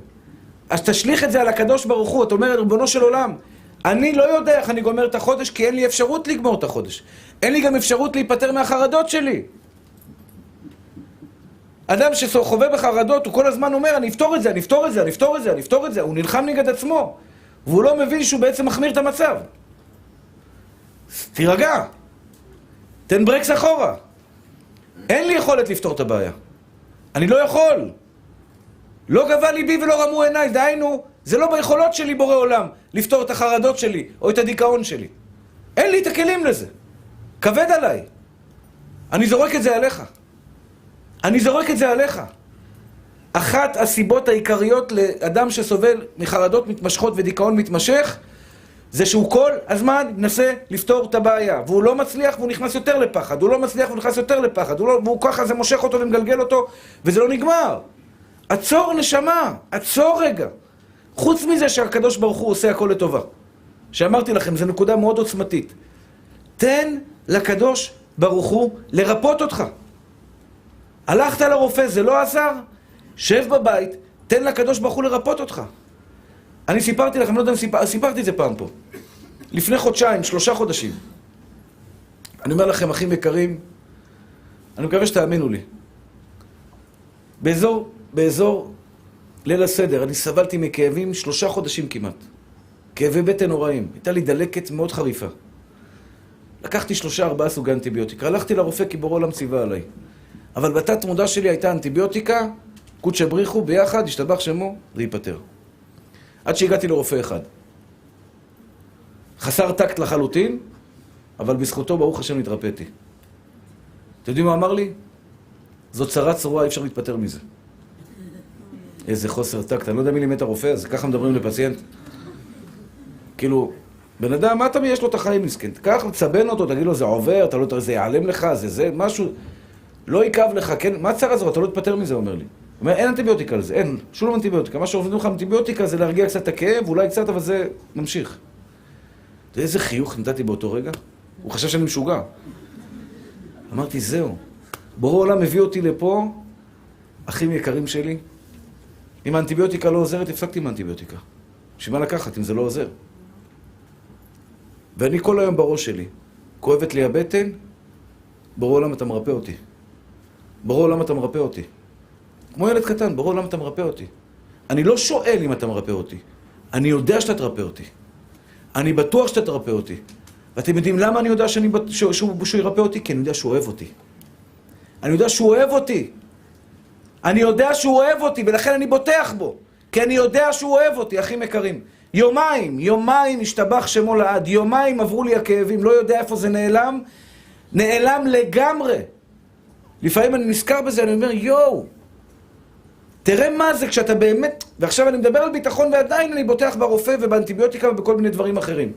אז תשליך את זה על הקדוש ברוך הוא. אתה אומר, ריבונו של עולם, אני לא יודע איך אני גומר את החודש, כי אין לי אפשרות לגמור את החודש. אין לי גם אפשרות להיפטר מהחרדות שלי. אדם שחווה בחרדות, הוא כל הזמן אומר, אני אפתור את זה, אני אפתור את זה, אני אפתור את זה, אני אפתור את זה. הוא נלחם נגד עצמו. והוא לא מבין שהוא בעצם מחמיר את המצב. תירגע. תן ברקס אחורה. אין לי יכולת לפתור את הבעיה. אני לא יכול. לא גבה ליבי ולא רמו עיניי, דהיינו, זה לא ביכולות שלי בורא עולם, לפתור את החרדות שלי, או את הדיכאון שלי. אין לי את הכלים לזה. כבד עליי. אני זורק את זה עליך. אני זורק את זה עליך. אחת הסיבות העיקריות לאדם שסובל מחרדות מתמשכות ודיכאון מתמשך, זה שהוא כל הזמן מנסה לפתור את הבעיה, והוא לא מצליח והוא נכנס יותר לפחד, הוא לא מצליח והוא נכנס יותר לפחד, והוא ככה זה מושך אותו ומגלגל אותו, וזה לא נגמר. עצור נשמה, עצור רגע. חוץ מזה שהקדוש ברוך הוא עושה הכל לטובה. שאמרתי לכם, זו נקודה מאוד עוצמתית. תן לקדוש ברוך הוא לרפות אותך. הלכת לרופא, זה לא עזר? שב בבית, תן לקדוש ברוך הוא לרפות אותך. אני סיפרתי לכם, לא יודע אם סיפרתי את זה פעם פה. לפני חודשיים, 3 חודשים. אני אומר לכם, אחים יקרים, אני מקווה שתאמינו לי. באזור ליל הסדר, אני סבלתי מכאבים 3 חודשים כמעט. כאבי בטן נוראים. הייתה לי דלקת מאוד חריפה. לקחתי 3-4 סוגי אנטיביוטיקה. הלכתי לרופא כי בורא עולם ציווה עליי. אבל בתת מודע שלי הייתה אנטיביוטיקה, קודש בריחו, ביחד, השתבח שמו, זה ייפטר. עד שהגעתי לרופא אחד. חסר טקט לחלוטין, אבל בזכותו ברוך השם התרפאתי. אתם יודעים מה אמר לי? זו צרה צרורה, אי אפשר להתפטר מזה. איזה חוסר טקט, אני לא יודע מי לימד את הרופא, אז ככה מדברים לפציינט. כאילו, בן אדם, מה אתה יש לו את החיים מסכן? קח, לצבן אותו, תגיד לו, זה עובר, אתה לא תראה, זה יעלם לך, זה משהו, לא יקב לך, כן? מה צרה זו? אתה לא תתפטר מזה, אומר לי. אומר, אין אנטיביוטיקה לזה, אין, שום אנטיביוטיקה. מה שעובדים לך אנטיביוטיקה זה להרגיע קצת את הכאב, אולי קצת, אבל זה ממשיך. אתה יודע איזה חיוך נתתי באותו רגע? הוא חשב שאני משוגע. אמרתי, זהו. בורא עולם הביא אותי לפה, אחים יקרים שלי. אם האנטיביוטיקה לא עוזרת, הפסקתי עם האנטיביוטיקה. שמה לקחת אם זה לא עוזר? ואני כל היום בראש שלי, כואבת לי הבטן, בורא עולם אתה מרפא אותי. בורא עולם אתה מרפא אותי. כמו ילד קטן, בורא עולם אתה מרפא אותי. אני לא שואל אם אתה מרפא אותי. אני יודע שאתה תרפא אותי. אני בטוח שאתה תרפא אותי. ואתם יודעים למה אני יודע שהוא ירפא אותי? כי אני יודע שהוא אוהב אותי. אני יודע שהוא אוהב אותי. אני יודע שהוא אוהב אותי, ולכן אני בוטח בו. כי אני יודע שהוא אוהב אותי, אחים יקרים. יומיים השתבח שמו לעד. יומיים עברו לי הכאבים, לא יודע איפה זה נעלם. נעלם לגמרי. לפעמים אני נזכר בזה, אני אומר, יואו, תראה מה זה כשאתה באמת, ועכשיו אני מדבר על ביטחון ועדיין אני בוטח ברופא ובאנטיביוטיקה ובכל מיני דברים אחרים.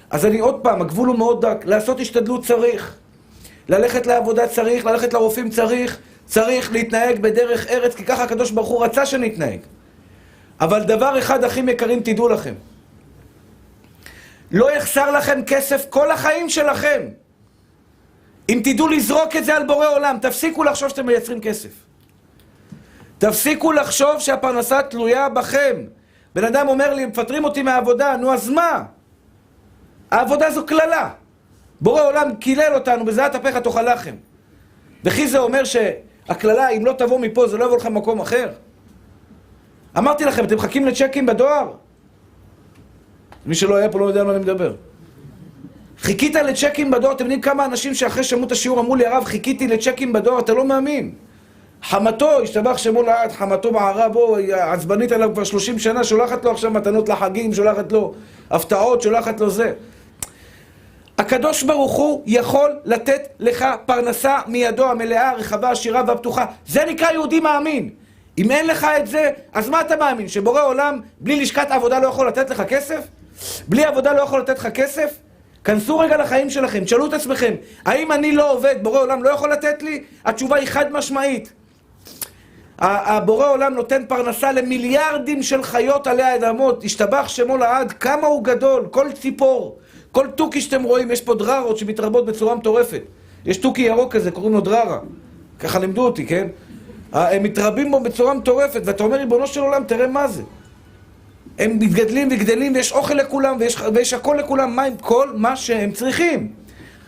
אז אני עוד פעם, הגבול הוא מאוד דק, לעשות השתדלות צריך, ללכת לעבודה צריך, ללכת לרופאים צריך להתנהג בדרך ארץ, כי ככה הקדוש ברוך הוא רצה שנתנהג. אבל דבר אחד, אחים יקרים, תדעו לכם, לא יחסר לכם כסף כל החיים שלכם. אם תדעו לזרוק את זה על בורא עולם, תפסיקו לחשוב שאתם מייצרים כסף. תפסיקו לחשוב שהפרנסה תלויה בכם. בן אדם אומר לי, מפטרים אותי מהעבודה, נו אז מה? העבודה זו כללה. בורא עולם קילל אותנו, בזיעת אפיך תאכל לחם. וכי זה אומר שהכללה, אם לא תבוא מפה, זה לא יבוא לכם מקום אחר. אמרתי לכם, אתם מחכים לצ'קים בדואר? מי שלא היה פה לא יודע על מה אני מדבר. חיכית לצ'קים בדואר, אתם יודעים כמה אנשים שאחרי שמעו את השיעור אמרו לי, הרב, חיכיתי לצ'קים בדואר, אתה לא מאמין. חמתו, השתבח שמו לעד, חמתו בערה בו, עצבנית עליו כבר 30 שנה, שולחת לו עכשיו מתנות לחגים, שולחת לו הפתעות, שולחת לו זה. הקדוש ברוך הוא יכול לתת לך פרנסה מידו המלאה, הרחבה, השירה והפתוחה. זה נקרא יהודי מאמין. אם אין לך את זה, אז מה אתה מאמין? שבורא עולם בלי לשכת עבודה לא יכול לתת לך כסף? בלי עבודה לא יכול לתת לך כסף? כנסו רגע לחיים שלכם, תשאלו את עצמכם, האם אני לא עובד, בורא עולם לא יכול לתת לי? התשובה היא חד משמעית. הבורא עולם נותן פרנסה למיליארדים של חיות עלי האדמות, השתבח שמו לעד, כמה הוא גדול, כל ציפור, כל תוכי שאתם רואים, יש פה דררות שמתרבות בצורה מטורפת. יש תוכי ירוק כזה, קוראים לו דררה. ככה לימדו אותי, כן? הם מתרבים בו בצורה מטורפת, ואתה אומר, ריבונו של עולם, תראה מה זה. הם מתגדלים וגדלים, ויש אוכל לכולם, ויש הכל לכולם, מה עם כל מה שהם צריכים.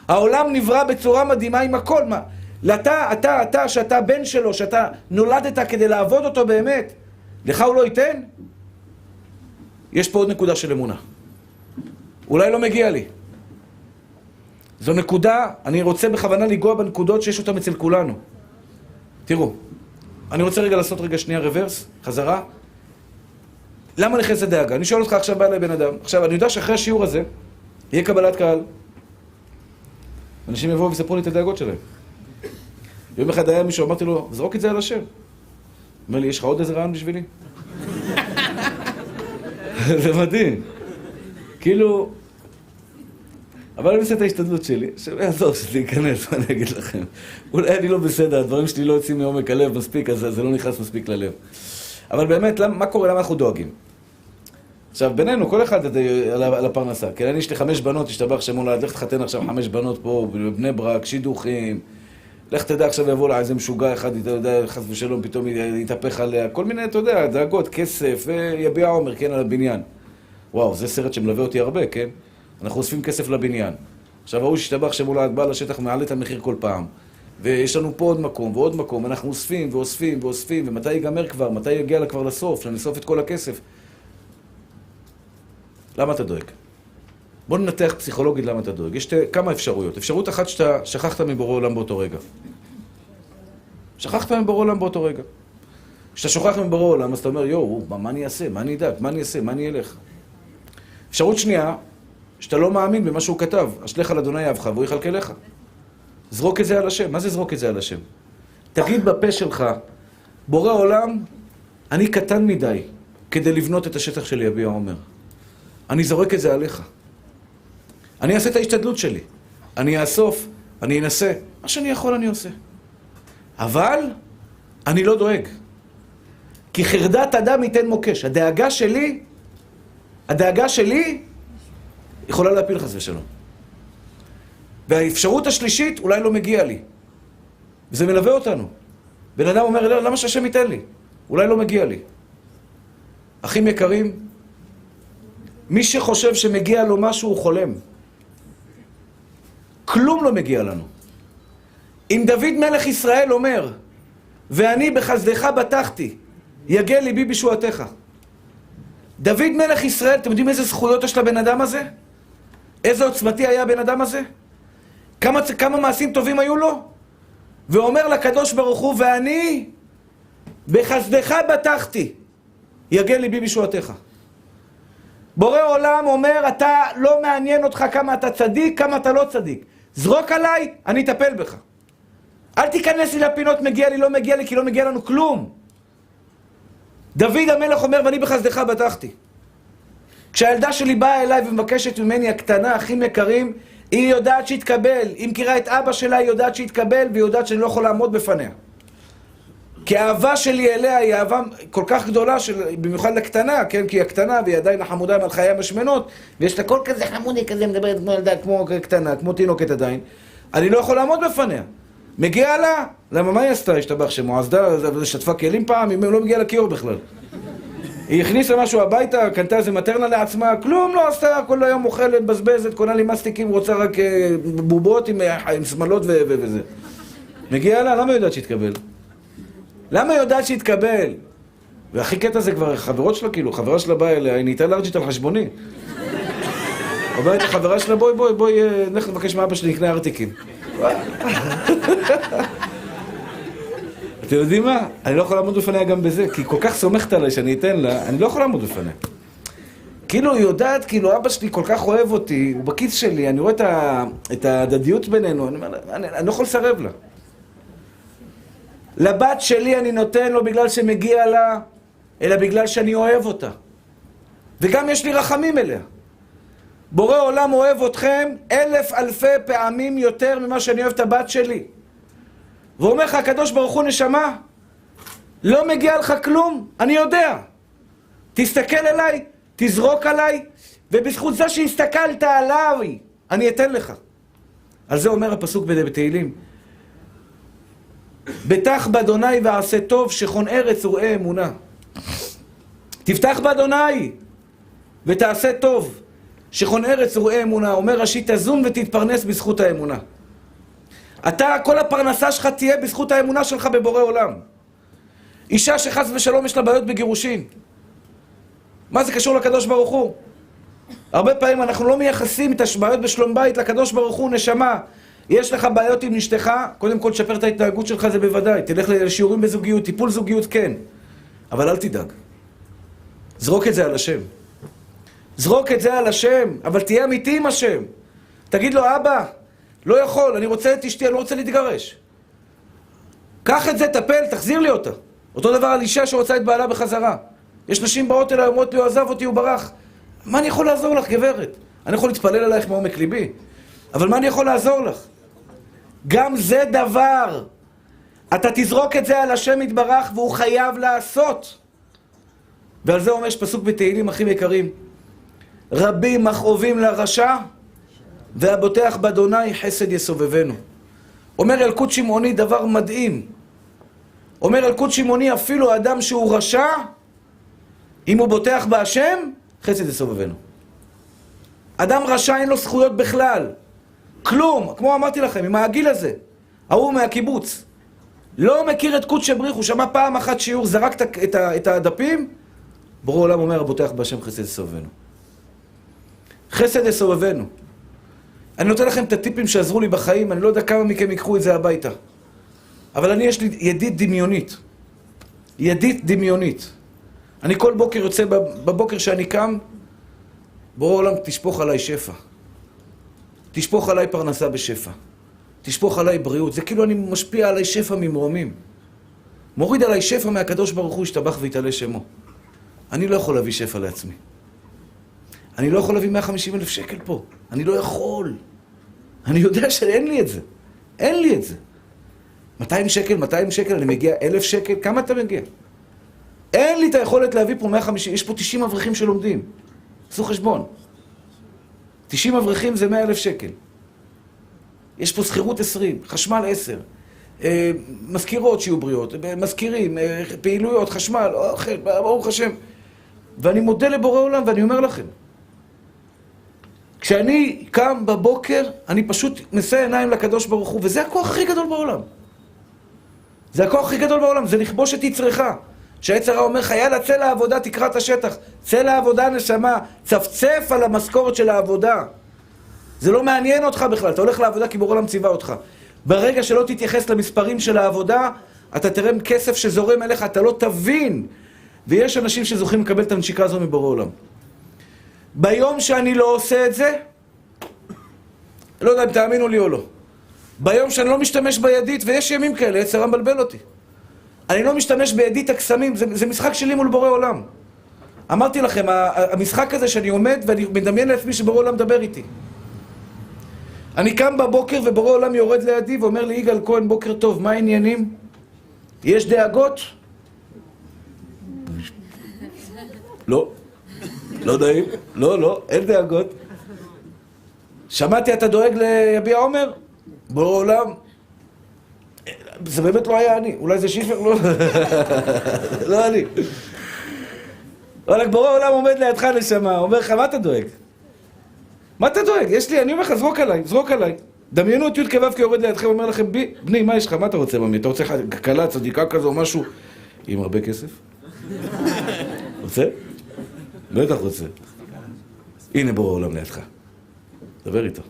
העולם נברא בצורה מדהימה עם הכל, מה? אתה, שאתה בן שלו, שאתה נולדת כדי לעבוד אותו באמת, לך הוא לא ייתן? יש פה עוד נקודה של אמונה. אולי לא מגיע לי. זו נקודה, אני רוצה בכוונה לגוע בנקודות שיש אותם אצל כולנו. תראו, אני רוצה רגע לעשות רגע שנייה רוורס, חזרה. למה נכנס לדאגה? אני שואל אותך עכשיו בא אליי בן אדם. עכשיו, אני יודע שאחרי השיעור הזה, יהיה קבלת קהל. אנשים יבואו ויספרו לי את הדאגות שלהם. יום אחד היה מישהו, אמרתי לו, זרוק את זה על השם. אומר לי, יש לך עוד איזה רעיון בשבילי? זה מדהים. כאילו... אבל אני עושה את ההשתדלות שלי, שיעזור שזה ייכנס, מה אני אגיד לכם. אולי אני לא בסדר, הדברים שלי לא יוצאים מעומק הלב מספיק, אז זה לא נכנס מספיק ללב. אבל באמת, מה קורה? למה אנחנו דואגים? עכשיו, בינינו, כל אחד על הפרנסה. כי אני יש לי 5 בנות, השתבח שמולד, לך תחתן עכשיו 5 בנות פה, בבני ברק, שידוכים. לך תדע, עכשיו יבוא לה איזה משוגע אחד, אתה יודע, חס ושלום, פתאום יתהפך עליה. כל מיני, אתה יודע, דאגות, כסף, ויביע עומר, כן, על הבניין. וואו, זה סרט שמלווה אותי הרבה, כן? אנחנו אוספים כסף לבניין. עכשיו, ההוא שהשתבח שמולד, בא לשטח, מעלה את המחיר כל פעם. ויש לנו פה עוד מקום ועוד מקום, אנחנו אוספים ואוספים ואוספים, ומתי ייגמר כבר, מתי יגיע לה כבר לסוף, שנאסוף את כל הכסף. למה אתה דואג? בוא ננתח פסיכולוגית למה אתה דואג. יש כמה אפשרויות. אפשרות אחת שאתה שכחת מבורא עולם באותו רגע. שכחת מבורא עולם באותו רגע. כשאתה שוכח מבורא עולם, אז אתה אומר, יואו, מה אני אעשה? מה אני אדאג? מה אני אעשה? מה אני אלך? אפשרות שנייה, שאתה לא מאמין במה שהוא כתב. אשליך על אדוני אהבך והוא יכלכלך. זרוק את זה על השם. מה זה זרוק את זה על השם? תגיד בפה שלך, בורא עולם, אני קטן מדי כדי לבנות את השטח של יביע עומר. אני זורק את זה עליך. אני אעשה את ההשתדלות שלי. אני אאסוף, אני אנסה. מה שאני יכול אני עושה. אבל אני לא דואג. כי חרדת אדם ייתן מוקש. הדאגה שלי יכולה להפיל חס ושלום. והאפשרות השלישית אולי לא מגיע לי. וזה מלווה אותנו. בן אדם אומר, לא, למה שהשם ייתן לי? אולי לא מגיע לי. אחים יקרים, מי שחושב שמגיע לו משהו הוא חולם. כלום לא מגיע לנו. אם דוד מלך ישראל אומר, ואני בחסדך בטחתי, יגל ליבי בישועתך. דוד מלך ישראל, אתם יודעים איזה זכויות יש לבן אדם הזה? איזה עוצמתי היה הבן אדם הזה? כמה מעשים טובים היו לו? ואומר לקדוש ברוך הוא, ואני בחסדך בטחתי, יגל ליבי בישועתך. בורא עולם אומר, אתה לא מעניין אותך כמה אתה צדיק, כמה אתה לא צדיק. זרוק עליי, אני אטפל בך. אל תיכנס לי לפינות, מגיע לי, לא מגיע לי, כי לא מגיע לנו כלום. דוד המלך אומר, ואני בחסדך בטחתי. כשהילדה שלי באה אליי ומבקשת ממני הקטנה, אחים יקרים, היא יודעת שהתקבל. היא מכירה את אבא שלה, היא יודעת שהתקבל, והיא יודעת שאני לא יכול לעמוד בפניה. כי האהבה שלי אליה היא אהבה כל כך גדולה, במיוחד לקטנה, כן? כי היא הקטנה והיא עדיין החמודה על חיי המשמנות, ויש לה כל כזה חמודי כזה, מדברת כמו ילדה, כמו קטנה, כמו תינוקת עדיין. אני לא יכול לעמוד בפניה. מגיע לה, למה מה היא עשתה? השתבח שמו, עזדה, שטפה כלים פעם, היא לא מגיעה לכיור בכלל. היא הכניסה משהו הביתה, קנתה איזה מטרנה לעצמה, כלום לא עשתה, כל היום אוכלת, בזבזת, קונה לי מסטיקים, רוצה רק בובות עם שמלות וזה. מגיע לה, למה היא יודעת שהתקבל? למה היא יודעת שהתקבל? והכי קטע זה כבר חברות שלה, כאילו, חברה שלה באה אליה, היא נהייתה לארג'ית על חשבוני. אומרת לחברה שלה, בואי, נלך לבקש מאבא שלי, נקנה ארטיקים. אתם יודעים מה? אני לא יכול לעמוד בפניה גם בזה, כי היא כל כך סומכת עליי שאני אתן לה, אני לא יכול לעמוד בפניה. כאילו, היא יודעת, כאילו, אבא שלי כל כך אוהב אותי, הוא בכיס שלי, אני רואה את ההדדיות בינינו, אני לא יכול לסרב לה. לבת שלי אני נותן לו בגלל שמגיע לה, אלא בגלל שאני אוהב אותה. וגם יש לי רחמים אליה. בורא עולם אוהב אתכם 1,000 אלפי פעמים יותר ממה שאני אוהב את הבת שלי. ואומר לך, הקדוש ברוך הוא נשמה, לא מגיע לך כלום, אני יודע. תסתכל עליי, תזרוק עליי, ובזכות זה שהסתכלת עליי, אני אתן לך. על זה אומר הפסוק בתהילים. בטח באדוני ועשה טוב, שכון ארץ וראה אמונה. תפתח באדוני ותעשה טוב, שכון ארץ וראה אמונה. אומר רש"י, תזון ותתפרנס בזכות האמונה. אתה, כל הפרנסה שלך תהיה בזכות האמונה שלך בבורא עולם. אישה שחס ושלום יש לה בעיות בגירושין, מה זה קשור לקדוש ברוך הוא? הרבה פעמים אנחנו לא מייחסים את הבעיות בשלום בית לקדוש ברוך הוא. נשמה, יש לך בעיות עם אשתך, קודם כל תשפר את ההתנהגות שלך, זה בוודאי. תלך לשיעורים בזוגיות, טיפול זוגיות, כן. אבל אל תדאג. זרוק את זה על השם. זרוק את זה על השם, אבל תהיה אמיתי עם השם. תגיד לו, אבא, לא יכול, אני רוצה את אשתי, אני לא רוצה להתגרש. קח את זה, טפל, תחזיר לי אותה. אותו דבר על אישה שרוצה את בעלה בחזרה. יש נשים באות אליי, אומרות לי, הוא עזב אותי, הוא ברח. מה אני יכול לעזור לך, גברת? אני יכול להתפלל עלייך מעומק ליבי, אבל מה אני יכול לעזור לך? גם זה דבר. אתה תזרוק את זה על השם יתברך, והוא חייב לעשות. ועל זה אומר, יש פסוק בתהילים הכי יקרים. רבים מכאובים לרשע, והבוטח באדוני חסד יסובבנו. אומר ילקוט שמעוני דבר מדהים. אומר ילקוט שמעוני, אפילו אדם שהוא רשע, אם הוא בוטח בהשם, חסד יסובבנו. אדם רשע אין לו זכויות בכלל. כלום, כמו אמרתי לכם, עם העגיל הזה. ההוא מהקיבוץ. לא מכיר את קודש בריך, הוא שמע פעם אחת שיעור, זרק את הדפים, ברור עולם אומר, הבוטח בהשם חסד יסובבנו. חסד יסובבנו. אני נותן לכם את הטיפים שעזרו לי בחיים, אני לא יודע כמה מכם יקחו את זה הביתה. אבל יש לי ידית דמיונית. ידית דמיונית. אני כל בוקר יוצא, בבוקר שאני קם, בורא עולם תשפוך עליי שפע. תשפוך עליי פרנסה בשפע. תשפוך עליי בריאות. זה כאילו אני משפיע עליי שפע ממרומים. מוריד עליי שפע מהקדוש ברוך הוא, ישתבח ויתעלה שמו. אני לא יכול להביא שפע לעצמי. אני לא יכול להביא 150,000 שקל פה. אני לא יכול. אני יודע שאין לי את זה. אין לי את זה. 200 שקל, אני מגיע 1,000 שקל, כמה אתה מגיע? אין לי את היכולת להביא פה 150, יש פה 90 אברכים שלומדים. עשו חשבון. 90 אברכים זה 100,000 שקל. יש פה שכירות 20, חשמל 10, מזכירות שיהיו בריאות, מזכירים, פעילויות, חשמל, אוכל, ברוך השם. ואני מודה לבורא עולם ואני אומר לכם, כשאני קם בבוקר, אני פשוט נשא עיניים לקדוש ברוך הוא, וזה הכוח הכי גדול בעולם. זה הכוח הכי גדול בעולם, זה לכבוש את יצרך. שהיצר הרע אומר לך, יאללה, צא לעבודה, תקרא את השטח. צא לעבודה, נשמה, צפצף על המשכורת של העבודה. זה לא מעניין אותך בכלל, אתה הולך לעבודה כי בורא עולם ציווה אותך. ברגע שלא תתייחס למספרים של העבודה, אתה תראה כסף שזורם אליך, אתה לא תבין. ויש אנשים שזוכים לקבל את הנשיקה הזו מבורא עולם. ביום שאני לא עושה את זה, לא יודע אם תאמינו לי או לא. ביום שאני לא משתמש בידית, ויש ימים כאלה, יצר הרע מבלבל אותי. אני לא משתמש בידית הקסמים, זה משחק שלי מול בורא עולם. אמרתי לכם, המשחק הזה שאני עומד ואני מדמיין לעצמי שבורא עולם מדבר איתי. אני קם בבוקר ובורא עולם יורד לידי ואומר לי, יגאל כהן, בוקר טוב, מה העניינים? יש דאגות? לא. לא נעים? לא, אין דאגות. שמעתי, אתה דואג ליביע עומר? בורא עולם. זה באמת לא היה אני, אולי זה שיפר, לא אני. אבל בורא עולם עומד לידך נשמה, אומר לך, מה אתה דואג? מה אתה דואג? יש לי, אני אומר לך, זרוק עליי. דמיינו את י' כו' כיורד לידכם, אומר לכם, בני, מה יש לך? מה אתה רוצה ממי? אתה רוצה קלה, צדיקה כזו או משהו עם הרבה כסף? רוצה? בטח רוצה. הנה בורא עולם לידך. דבר איתו.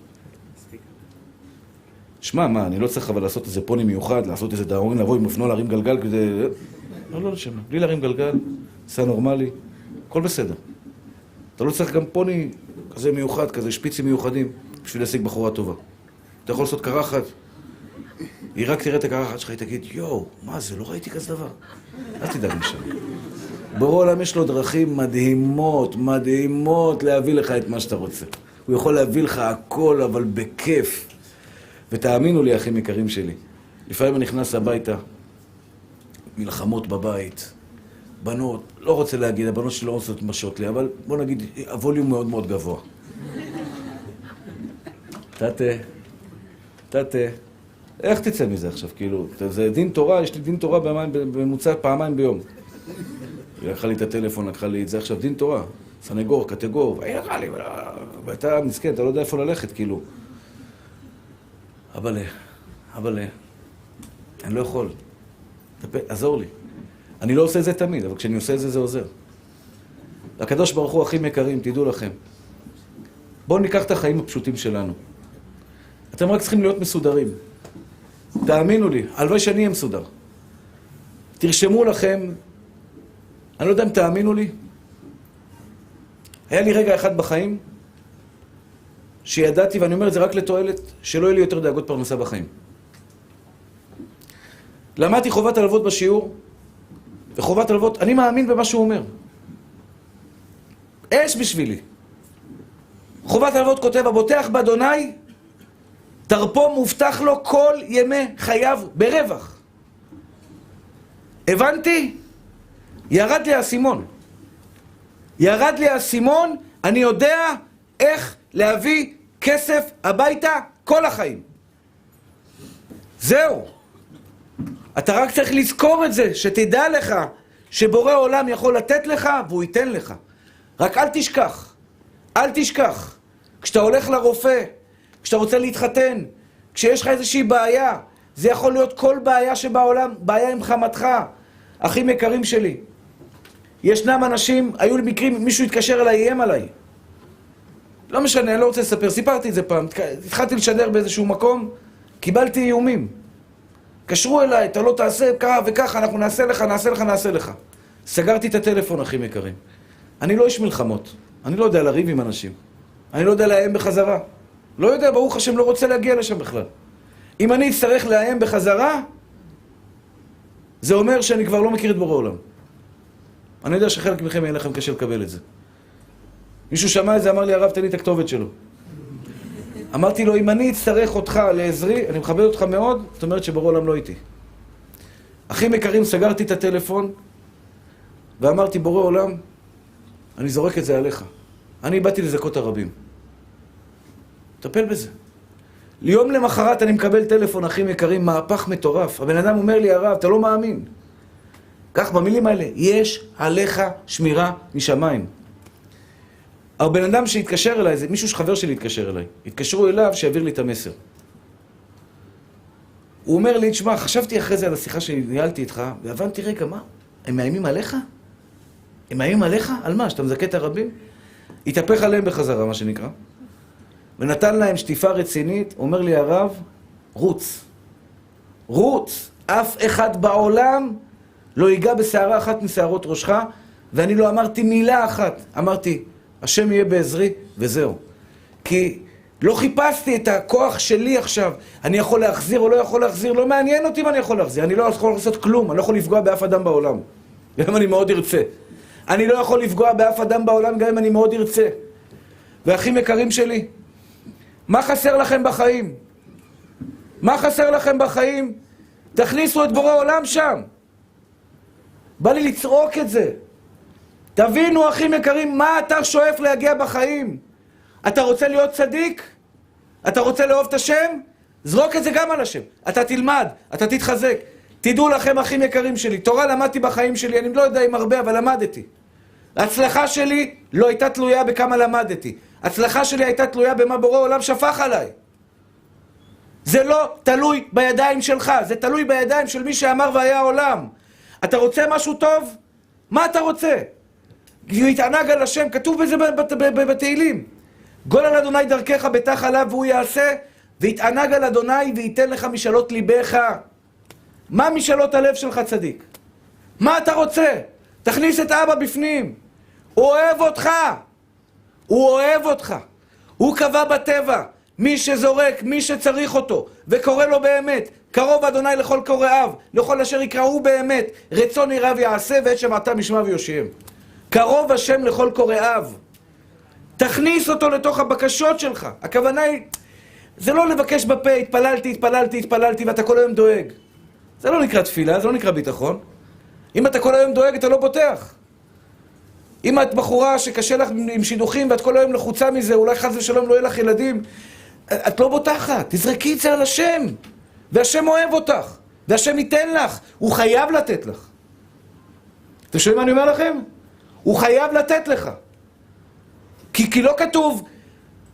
שמע, מה, אני לא צריך אבל לעשות איזה פוני מיוחד, לעשות איזה דאורין, לבוא עם אופנוע להרים גלגל כדי... לא, שמע. בלי להרים גלגל, עשה נורמלי, הכל בסדר. אתה לא צריך גם פוני כזה מיוחד, כזה שפיצים מיוחדים, בשביל להשיג בחורה טובה. אתה יכול לעשות קרחת, היא רק תראה את הקרחת שלך, היא תגיד, יואו, מה זה, לא ראיתי כזה דבר. אל תדאג משם. בורא עולם יש לו דרכים מדהימות להביא לך את מה שאתה רוצה. הוא יכול להביא לך הכל, אבל בכיף. ותאמינו לי, אחים יקרים שלי, לפעמים אני נכנס הביתה, מלחמות בבית, בנות, לא רוצה להגיד, הבנות שלי לא רוצות משות לי, אבל בוא נגיד, הווליום מאוד מאוד גבוה. תתה, איך תצא מזה עכשיו? כאילו, זה דין תורה, יש לי דין תורה בממוצע פעמיים ביום. היא לקחה לי את הטלפון, לקחה לי את זה עכשיו, דין תורה, סנגור, קטגור, והיא לקחה לי, ואתה מסכן, אתה לא יודע איפה ללכת, כאילו. אבל, אני לא יכול. עזור לי. אני לא עושה את זה תמיד, אבל כשאני עושה את זה, זה עוזר. הקדוש ברוך הוא, אחים יקרים, תדעו לכם. בואו ניקח את החיים הפשוטים שלנו. אתם רק צריכים להיות מסודרים. תאמינו לי, הלוואי שאני אהיה מסודר. תרשמו לכם, אני לא יודע אם תאמינו לי, היה לי רגע אחד בחיים, שידעתי, ואני אומר את זה רק לתועלת, שלא יהיה לי יותר דאגות פרנסה בחיים. למדתי חובת הלוות בשיעור, וחובת הלוות, אני מאמין במה שהוא אומר. אש בשבילי. חובת הלוות כותב, הבוטח באדוני, תרפו מובטח לו כל ימי חייו ברווח. הבנתי? ירד לי האסימון. ירד לי האסימון, אני יודע איך להביא כסף הביתה כל החיים. זהו. אתה רק צריך לזכור את זה, שתדע לך שבורא עולם יכול לתת לך והוא ייתן לך. רק אל תשכח. אל תשכח. כשאתה הולך לרופא, כשאתה רוצה להתחתן, כשיש לך איזושהי בעיה, זה יכול להיות כל בעיה שבעולם, בעיה עם חמתך. אחים יקרים שלי, ישנם אנשים, היו לי מקרים, מישהו התקשר אליי, איים עליי. לא משנה, אני לא רוצה לספר, סיפרתי את זה פעם, התחלתי לשדר באיזשהו מקום, קיבלתי איומים. קשרו אליי, אתה לא תעשה ככה וככה, אנחנו נעשה לך, נעשה לך, נעשה לך. סגרתי את הטלפון, אחים יקרים. אני לא איש מלחמות, אני לא יודע לריב עם אנשים. אני לא יודע לאיים בחזרה. לא יודע, ברוך השם, לא רוצה להגיע לשם בכלל. אם אני אצטרך לאיים בחזרה, זה אומר שאני כבר לא מכיר את בורא עולם. אני יודע שחלק מכם יהיה לכם קשה לקבל את זה. מישהו שמע את זה, אמר לי, הרב, תן לי את הכתובת שלו. אמרתי לו, אם אני אצטרך אותך לעזרי, אני מכבד אותך מאוד, זאת אומרת שבורא עולם לא איתי. אחים יקרים, סגרתי את הטלפון, ואמרתי, בורא עולם, אני זורק את זה עליך. אני באתי לזכות הרבים. טפל בזה. ליום למחרת אני מקבל טלפון, אחים יקרים, מהפך מטורף. הבן אדם אומר לי, הרב, אתה לא מאמין. כך במילים האלה, יש עליך שמירה משמיים. הבן אדם שהתקשר אליי, זה מישהו שחבר שלי התקשר אליי. התקשרו אליו שיעביר לי את המסר. הוא אומר לי, תשמע, חשבתי אחרי זה על השיחה שניהלתי איתך, והבנתי, רגע, מה? הם מאיימים עליך? הם מאיימים עליך? על מה? שאתה מזכה את הרבים? התהפך עליהם בחזרה, מה שנקרא. ונתן להם שטיפה רצינית, אומר לי הרב, רוץ. רוץ. אף אחד בעולם לא ייגע בשערה אחת משערות ראשך, ואני לא אמרתי מילה אחת. אמרתי, השם יהיה בעזרי, וזהו. כי לא חיפשתי את הכוח שלי עכשיו. אני יכול להחזיר או לא יכול להחזיר, לא מעניין אותי מה אני יכול להחזיר. אני לא יכול לעשות כלום, אני לא יכול לפגוע באף אדם בעולם. גם אם אני מאוד ארצה. אני לא יכול לפגוע באף אדם בעולם, גם אם אני מאוד ארצה. ואחים יקרים שלי, מה חסר לכם בחיים? מה חסר לכם בחיים? תכניסו את בורא עולם שם. בא לי לצרוק את זה. תבינו, אחים יקרים, מה אתה שואף להגיע בחיים? אתה רוצה להיות צדיק? אתה רוצה לאהוב את השם? זרוק את זה גם על השם. אתה תלמד, אתה תתחזק. תדעו לכם, אחים יקרים שלי, תורה למדתי בחיים שלי, אני לא יודע אם הרבה, אבל למדתי. ההצלחה שלי לא הייתה תלויה בכמה למדתי. ההצלחה שלי הייתה תלויה במה בורא עולם שפך עליי. זה לא תלוי בידיים שלך, זה תלוי בידיים של מי שאמר והיה העולם. אתה רוצה משהו טוב? מה אתה רוצה? יתענג על השם, כתוב בזה בתהילים. גול על אדוני דרכך בטח עליו והוא יעשה, ויתענג על אדוני וייתן לך משאלות ליבך. מה משאלות הלב שלך, צדיק? מה אתה רוצה? תכניס את אבא בפנים. הוא אוהב אותך. הוא אוהב אותך. הוא קבע בטבע, מי שזורק, מי שצריך אותו, וקורא לו באמת, קרוב אדוני לכל קוראיו, לכל אשר יקראו באמת, רצון יראה ויעשה, ואת שמעתם ישמע ויושיעם. קרוב השם לכל קוראיו. תכניס אותו לתוך הבקשות שלך. הכוונה היא, זה לא לבקש בפה, התפללתי, התפללתי, התפללתי, ואתה כל היום דואג. זה לא נקרא תפילה, זה לא נקרא ביטחון. אם אתה כל היום דואג, אתה לא פותח. אם את בחורה שקשה לך עם שידוכים ואת כל היום לחוצה מזה, אולי חס ושלום לא יהיה לך ילדים, את לא בוטחת, תזרקי את זה על השם. והשם אוהב אותך, והשם ייתן לך, הוא חייב לתת לך. אתם שומעים מה אני אומר לכם? הוא חייב לתת לך. כי לא כתוב,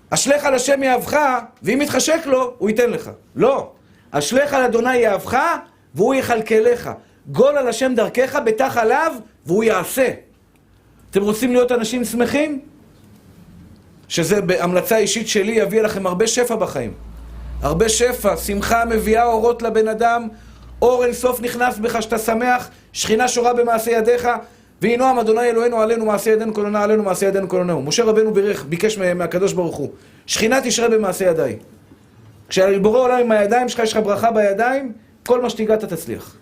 אשליך על השם יאהבך, ואם יתחשק לו, הוא ייתן לך. לא. אשליך על אדוני יאהבך, והוא יכלכלך. גול על השם דרכך, בטח עליו, והוא יעשה. אתם רוצים להיות אנשים שמחים? שזה בהמלצה אישית שלי יביא לכם הרבה שפע בחיים. הרבה שפע, שמחה מביאה אורות לבן אדם, אור אין סוף נכנס בך שאתה שמח, שכינה שורה במעשה ידיך, וינועם אדוני אלוהינו עלינו מעשה ידינו כל עונה עלינו מעשה ידינו כל עונה. משה רבנו בירך, ביקש מהקדוש ברוך הוא, שכינה תשרה במעשה ידיי. כשבורא עולם עם הידיים שלך, יש לך ברכה בידיים, כל מה שתיגעת תצליח.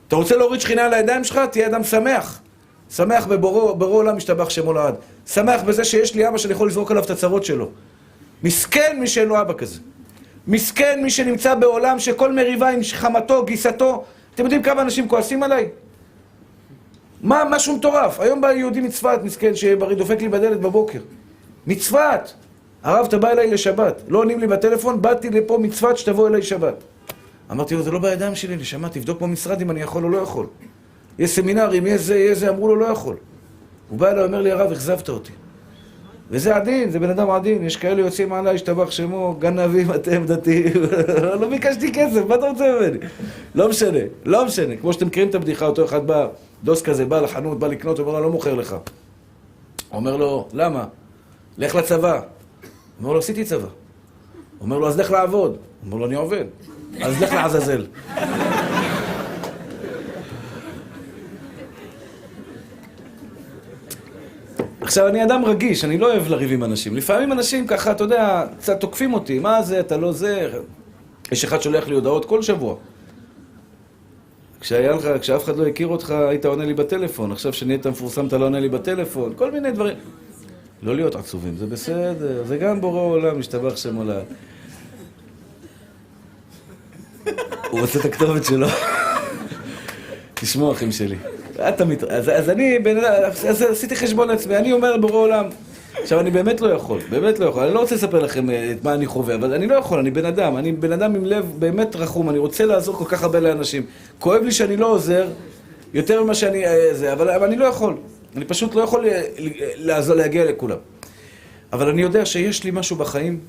אתה רוצה להוריד שכינה על הידיים שלך? תהיה אדם שמח. שמח בבורא עולם משתבח שמו לעד. שמח בזה שיש לי אבא שאני יכול לזרוק עליו את הצרות שלו. מסכן מי שאין לו אבא כזה. מסכן מי שנמצא בעולם שכל מריבה עם חמתו, גיסתו. אתם יודעים כמה אנשים כועסים עליי? משהו מטורף. היום בא יהודי מצפת, מסכן, שבריא דופק לי בדלת בבוקר. מצפת! הרב, אתה בא אליי לשבת. לא עונים לי בטלפון, באתי לפה מצפת שתבוא אליי שבת. אמרתי לו, זה לא בידיים שלי, נשמה, תבדוק במשרד אם אני יכול או לא יכול. יש סמינרים, יש זה, אמרו לו, לא יכול. הוא בא אליי, אומר לי, הרב, אכזבת אותי. וזה עדין, זה בן אדם עדין, יש כאלה יוצאים עליי, השתבח שמו, גנבים, אתם דתיים. לא ביקשתי כסף, מה אתה רוצה ממני? לא משנה. כמו שאתם מכירים את הבדיחה, אותו אחד בא, דוס כזה, בא לחנות, בא לקנות, אומר לו, לא מוכר לך. אומר לו, למה? לך לצבא. אומר לו, עשיתי צבא. אומר לו, אז לך לעבוד. אומר לו, אני עובד. אז לך לעזאזל. עכשיו, אני אדם רגיש, אני לא אוהב לריב עם אנשים. לפעמים אנשים ככה, אתה יודע, קצת תוקפים אותי. מה זה, אתה לא זה. יש אחד שולח לי הודעות כל שבוע. כשאף אחד לא הכיר אותך, היית עונה לי בטלפון. עכשיו שנהיית מפורסם, אתה לא עונה לי בטלפון. כל מיני דברים. לא להיות עצובים, זה בסדר. זה גם בורא עולם, משתבח שמו לעד. הוא רוצה את הכתובת שלו. תשמעו, אחים שלי. אז אני, אז עשיתי חשבון לעצמי, אני אומר בורא עולם. עכשיו, אני באמת לא יכול. אני לא רוצה לספר לכם את מה אני חווה, אבל אני לא יכול, אני בן אדם עם לב באמת רחום, אני רוצה לעזור כל כך הרבה לאנשים. כואב לי שאני לא עוזר, יותר ממה שאני... אבל אני לא יכול. אני פשוט לא יכול לעזור, להגיע לכולם. אבל אני יודע שיש לי משהו בחיים,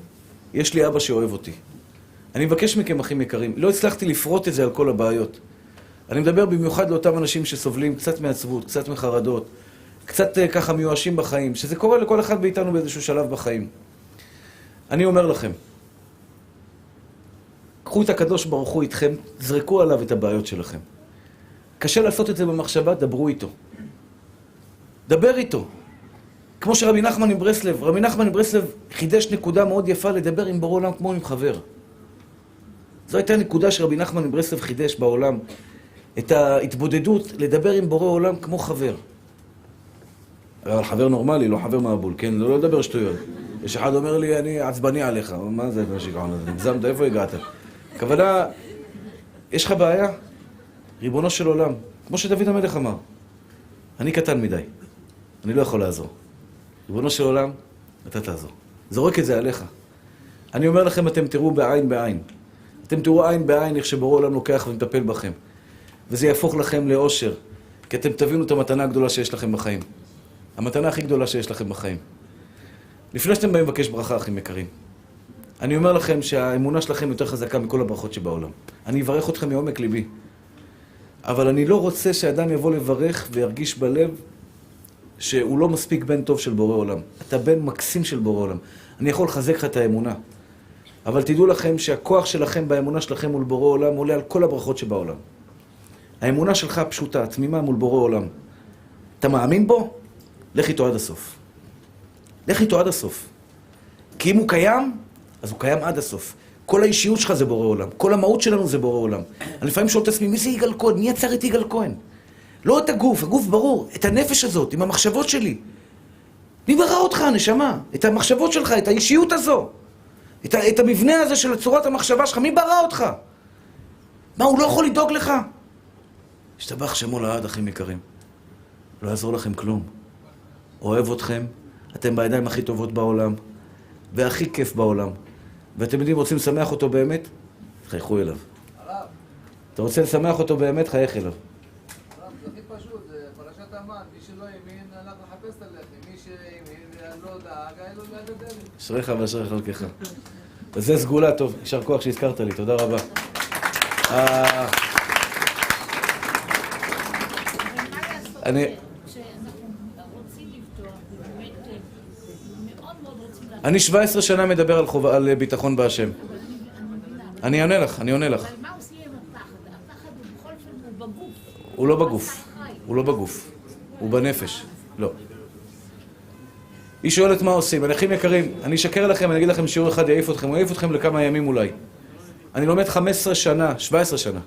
יש לי אבא שאוהב אותי. אני מבקש מכם, אחים יקרים, לא הצלחתי לפרוט את זה על כל הבעיות. אני מדבר במיוחד לאותם אנשים שסובלים קצת מעצבות, קצת מחרדות, קצת ככה מיואשים בחיים, שזה קורה לכל אחד מאיתנו באיזשהו שלב בחיים. אני אומר לכם, קחו את הקדוש ברוך הוא איתכם, זרקו עליו את הבעיות שלכם. קשה לעשות את זה במחשבה, דברו איתו. דבר איתו. כמו שרבי נחמן מברסלב חידש נקודה מאוד יפה לדבר עם בורא עולם כמו עם חבר. זו הייתה נקודה שרבי נחמן מברסלב חידש בעולם. את ההתבודדות לדבר עם בורא עולם כמו חבר. אבל חבר נורמלי, לא חבר מעבול, כן? לא לדבר שטויות. יש אחד אומר לי, אני עצבני עליך. מה זה השיגעון הזה? נגזמת, איפה הגעת? הכוונה, יש לך בעיה? ריבונו של עולם. כמו שדוד המלך אמר. אני קטן מדי. אני לא יכול לעזור. ריבונו של עולם, אתה תעזור. זורק את זה עליך. אני אומר לכם, אתם תראו בעין בעין. אתם תראו עין בעין איך שבורא עולם לוקח ומטפל בכם. וזה יהפוך לכם לאושר. כי אתם תבינו את המתנה הגדולה שיש לכם בחיים. המתנה הכי גדולה שיש לכם בחיים. לפני שאתם באים לבקש ברכה, אחים יקרים, אני אומר לכם שהאמונה שלכם יותר חזקה מכל הברכות שבעולם. אני אברך אתכם מעומק ליבי. אבל אני לא רוצה שאדם יבוא לברך וירגיש בלב שהוא לא מספיק בן טוב של בורא עולם. אתה בן מקסים של בורא עולם. אני יכול לחזק לך את האמונה. אבל תדעו לכם שהכוח שלכם באמונה שלכם מול בורא עולם עולה על כל הברכות שבעולם. האמונה שלך פשוטה, תמימה מול בורא עולם. אתה מאמין בו? לך איתו עד הסוף. לך איתו עד הסוף. כי אם הוא קיים, אז הוא קיים עד הסוף. כל האישיות שלך זה בורא עולם. כל המהות שלנו זה בורא עולם. אני לפעמים שואל את עצמי, מי זה יגאל כהן? מי יצר את יגאל כהן? לא את הגוף, הגוף ברור. את הנפש הזאת, עם המחשבות שלי. מי ברא אותך, נשמה? את המחשבות שלך, את האישיות הזו. את המבנה הזה של צורת המחשבה שלך. מי ברא אותך? מה, הוא לא יכול לדאוג לך? השתבח שמו לעד, אחים יקרים. לא יעזור לכם כלום. אוהב אתכם, אתם בידיים הכי טובות בעולם, והכי כיף בעולם. ואתם יודעים, רוצים לשמח אותו באמת? חייכו אליו. אתה רוצה לשמח אותו באמת? חייך אליו. זה הכי פשוט, זה פרשת המן, מי שלא ימין, הלך לחפש את הלחם. מי שימין, לא דאג, היה לו ליד הדלת. אשריך ואשרי חלקך. וזה סגולה, טוב, יישר כוח שהזכרת לי, תודה רבה. אני 17 שנה מדבר על ביטחון בהשם. אני עונה לך. אבל מה עושים עם הפחד? הפחד הוא בכל אופן בגוף. הוא לא בגוף. הוא בנפש. לא. היא שואלת מה עושים. אחים יקרים, אני אשקר לכם, אני אגיד לכם שיעור אחד יעיף אתכם. הוא יעיף אתכם לכמה ימים אולי. אני לומד 15 שנה, 17 שנה.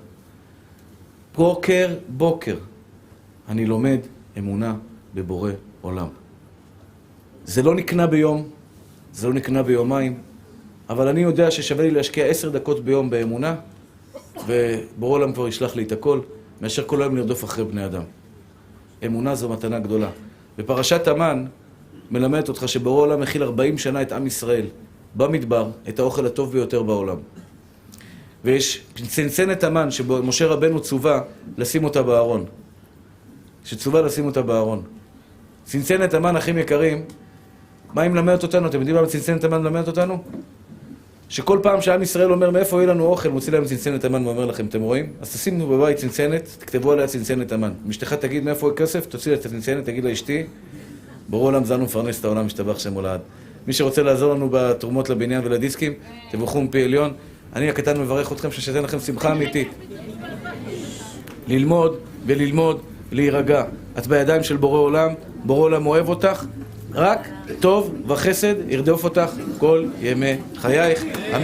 בוקר, אני לומד אמונה בבורא עולם. זה לא נקנה ביום, זה לא נקנה ביומיים, אבל אני יודע ששווה לי להשקיע 10 דקות ביום באמונה, ובורא עולם כבר ישלח לי את הכל, מאשר כל היום לרדוף אחרי בני אדם. אמונה זו מתנה גדולה. בפרשת המן מלמדת אותך שבורא עולם מכיל 40 שנה את עם ישראל, במדבר, את האוכל הטוב ביותר בעולם. ויש צנצנת המן שמשה רבנו צווה לשים אותה בארון. שצווה לשים אותה בארון. צנצנת המן, אחים יקרים, מה היא מלמדת אותנו? אתם יודעים מה צנצנת המן מלמדת אותנו? שכל פעם שעם ישראל אומר מאיפה יהיה לנו אוכל, מוציא להם צנצנת המן ואומר לכם, אתם רואים? אז תשימו בבית צנצנת, תכתבו עליה צנצנת המן. משתך תגיד מאיפה יהיה כסף, תוציא לה את הצנצנת, תגיד לה אשתי, בורא עולם זנו מפרנס את העולם, משתבח שם הולד. מי שרוצה לעזור לנו בתרומות לבניין ולדיסקים, תבורכו מפי עליון. אני הקטן מברך אתכם שתיתן לכם שמחה אמיתית. ללמוד וללמוד, להירגע. את בידיים של בורא עולם, בורא עולם אוהב אותך, רק טוב וחסד ירדוף אותך כל ימי חייך. אמן.